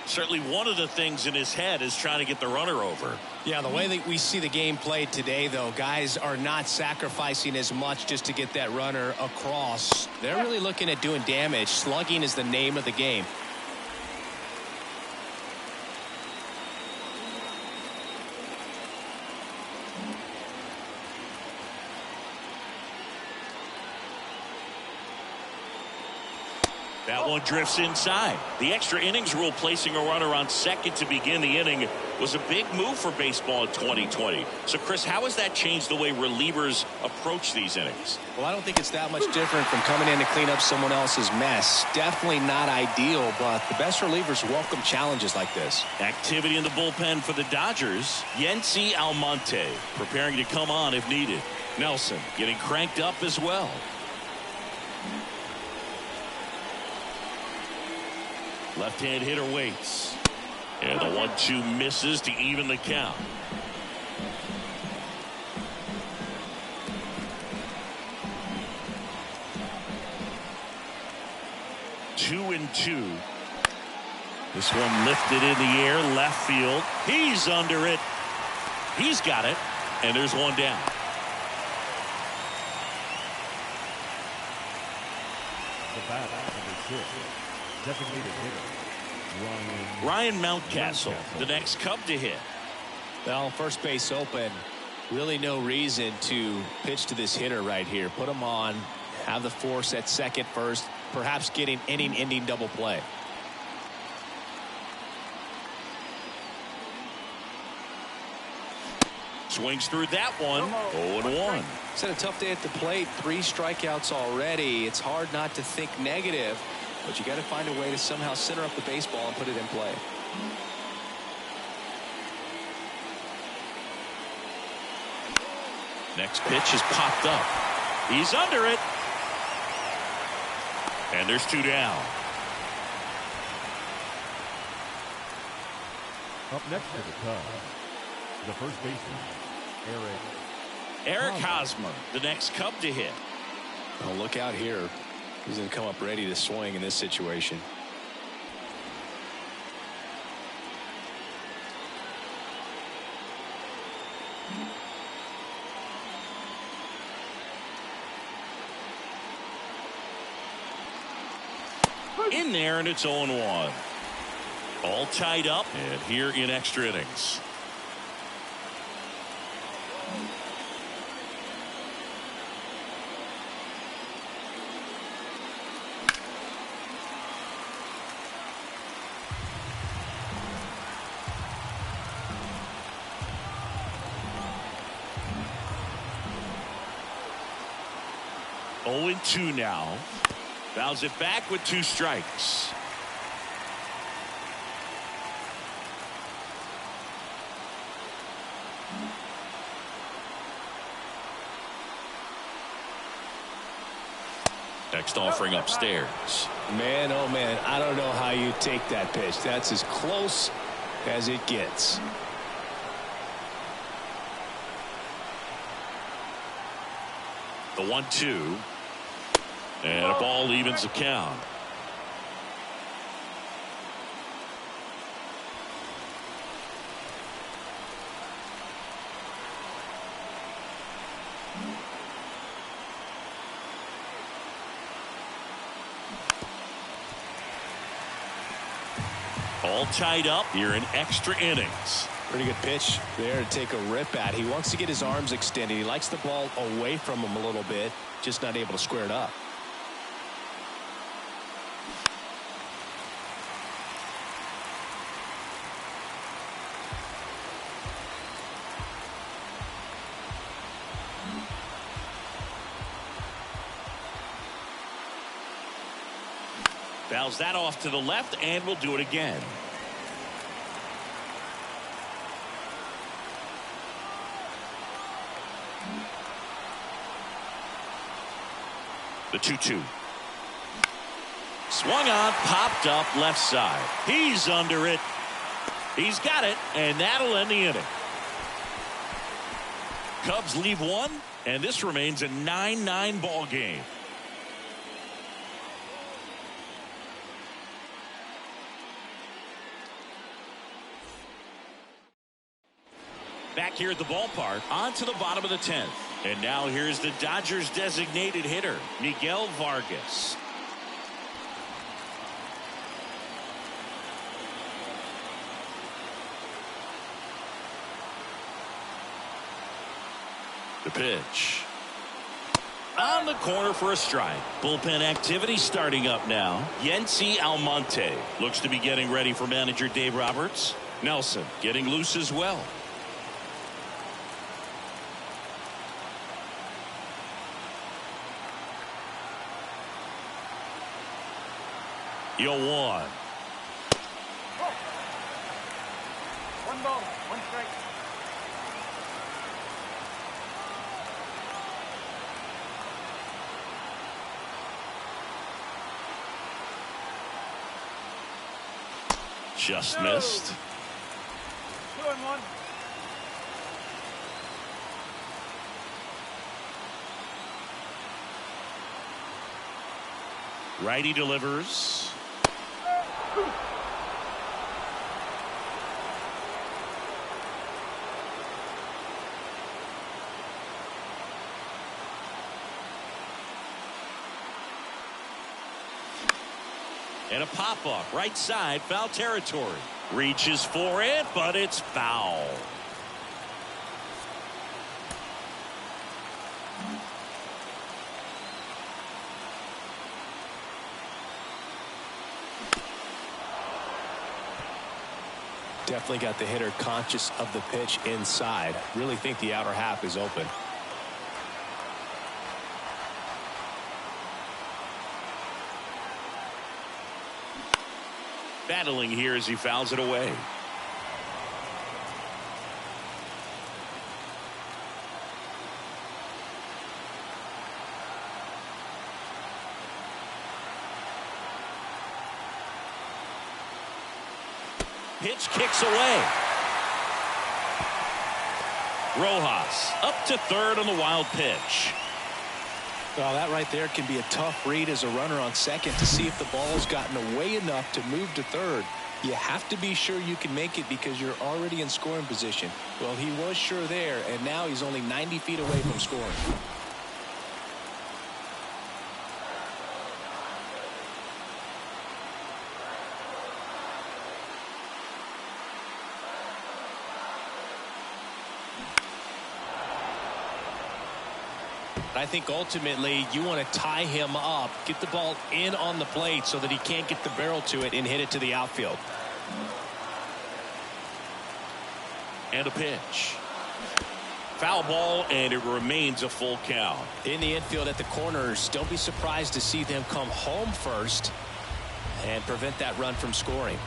certainly one of the things in his head is trying to get the runner over. Yeah, the way that we see the game played today, though, guys are not sacrificing as much just to get that runner across. They're really looking at doing damage. Slugging is the name of the game. That one drifts inside. The extra innings rule placing a runner on second to begin the inning was a big move for baseball in 2020. So, Chris, how has that changed the way relievers approach these innings? Well, I don't think it's that much different from coming in to clean up someone else's mess. Definitely not ideal, but the best relievers welcome challenges like this. Activity in the bullpen for the Dodgers. Yency Almonte preparing to come on if needed. Nelson getting cranked up as well. Left-hand hitter waits. And the 1-2 misses to even the count. Two and two. This one lifted in the air, left field. He's under it. He's got it. And there's one down. The bat, number 6. Designated hitter, Ryan Mountcastle, the next Cub to hit. Well, first base open. Really no reason to pitch to this hitter right here. Put him on. Have the force at second first. Perhaps getting inning-ending double play. Swings through that one. 0-1. It's had a tough day at the plate. 3 strikeouts already. It's hard not to think negative, but you got to find a way to somehow center up the baseball and put it in play. Next pitch is popped up. He's under it. And there's 2 down. Up next to the Cubs, the first baseman, Eric Hosmer, the next Cub to hit. Well, look out here. He's going to come up ready to swing in this situation. In there, and it's 0-1. All tied up, and here in extra innings. Oh and 2 now. Fouls it back with 2 strikes. Next offering upstairs. Man, oh man, I don't know how you take that pitch. That's as close as it gets. The 1-2. And a ball evens the count. All tied up here in extra innings. Pretty good pitch there to take a rip at. He wants to get his arms extended. He likes the ball away from him a little bit, just not able to square it up. Fouls that off to the left, and we'll do it again. The 2-2. Swung on, popped up left side. He's under it. He's got it, and that'll end the inning. Cubs leave 1, and this remains a 9-9 ball game. Back here at the ballpark, on to the bottom of the 10th. And now here's the Dodgers designated hitter, Miguel Vargas. The pitch. on the corner for a strike. Bullpen activity starting up now. Yency Almonte looks to be getting ready for manager Dave Roberts. Nelson getting loose as well. Yo, one. One ball, one strike. Just missed. 2-1. Righty delivers. And a pop-up right side, foul territory. Reaches for it, but it's foul. Definitely got the hitter conscious of the pitch inside. Really think the outer half is open. Battling here as he fouls it away. Pitch kicks away. Rojas up to third on the wild pitch. Well, that right there can be a tough read as a runner on second to see if the ball's gotten away enough to move to third. You have to be sure you can make it because you're already in scoring position. Well, he was sure there, and now he's only 90 feet away from scoring. I think ultimately you want to tie him up, get the ball in on the plate so that he can't get the barrel to it and hit it to the outfield. And a pitch. Foul ball, and it remains a full count. In the infield at the corners, don't be surprised to see them come home first and prevent that run from scoring.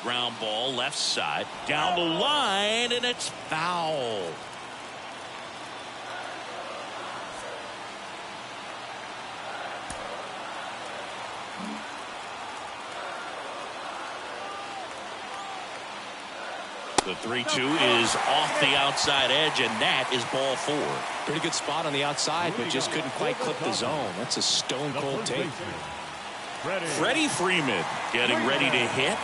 Ground ball left side down the line, and it's foul. The 3-2 is off the outside edge, and that is ball 4. Pretty good spot on the outside, but just couldn't quite clip the zone. That's a stone cold take. Freddie Freeman getting ready to hit.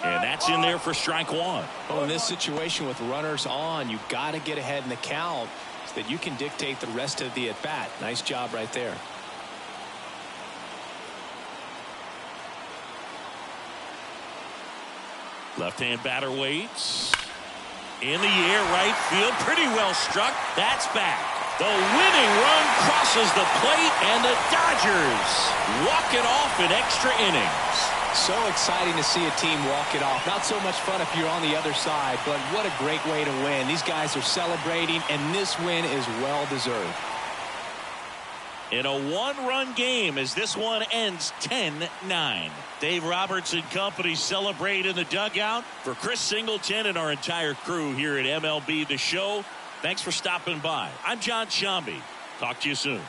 And that's in there for strike one. Well, in this situation with runners on, you've got to get ahead in the count so that you can dictate the rest of the at-bat. Nice job right there. Left-hand batter waits. In the air, right field. Pretty well struck. That's back. The winning run crosses the plate, and the Dodgers walk it off in extra innings. So exciting to see a team walk it off. Not so much fun if you're on the other side, but what a great way to win. These guys are celebrating, and this win is well-deserved. In a one-run game as this one ends 10-9. Dave Roberts and company celebrate in the dugout. For Chris Singleton and our entire crew here at MLB The Show, thanks for stopping by. I'm John Shambi. Talk to you soon.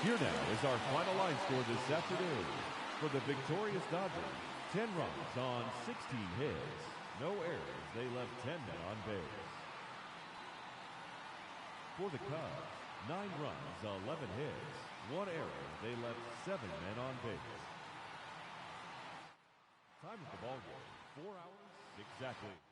Here now is our final line score this afternoon. For the victorious Dodgers, 10 runs on 16 hits. No errors, they left 10 men on base. For the Cubs, 9 runs, 11 hits. 1 error, they left 7 men on base. Time of the ball game, 4 hours exactly.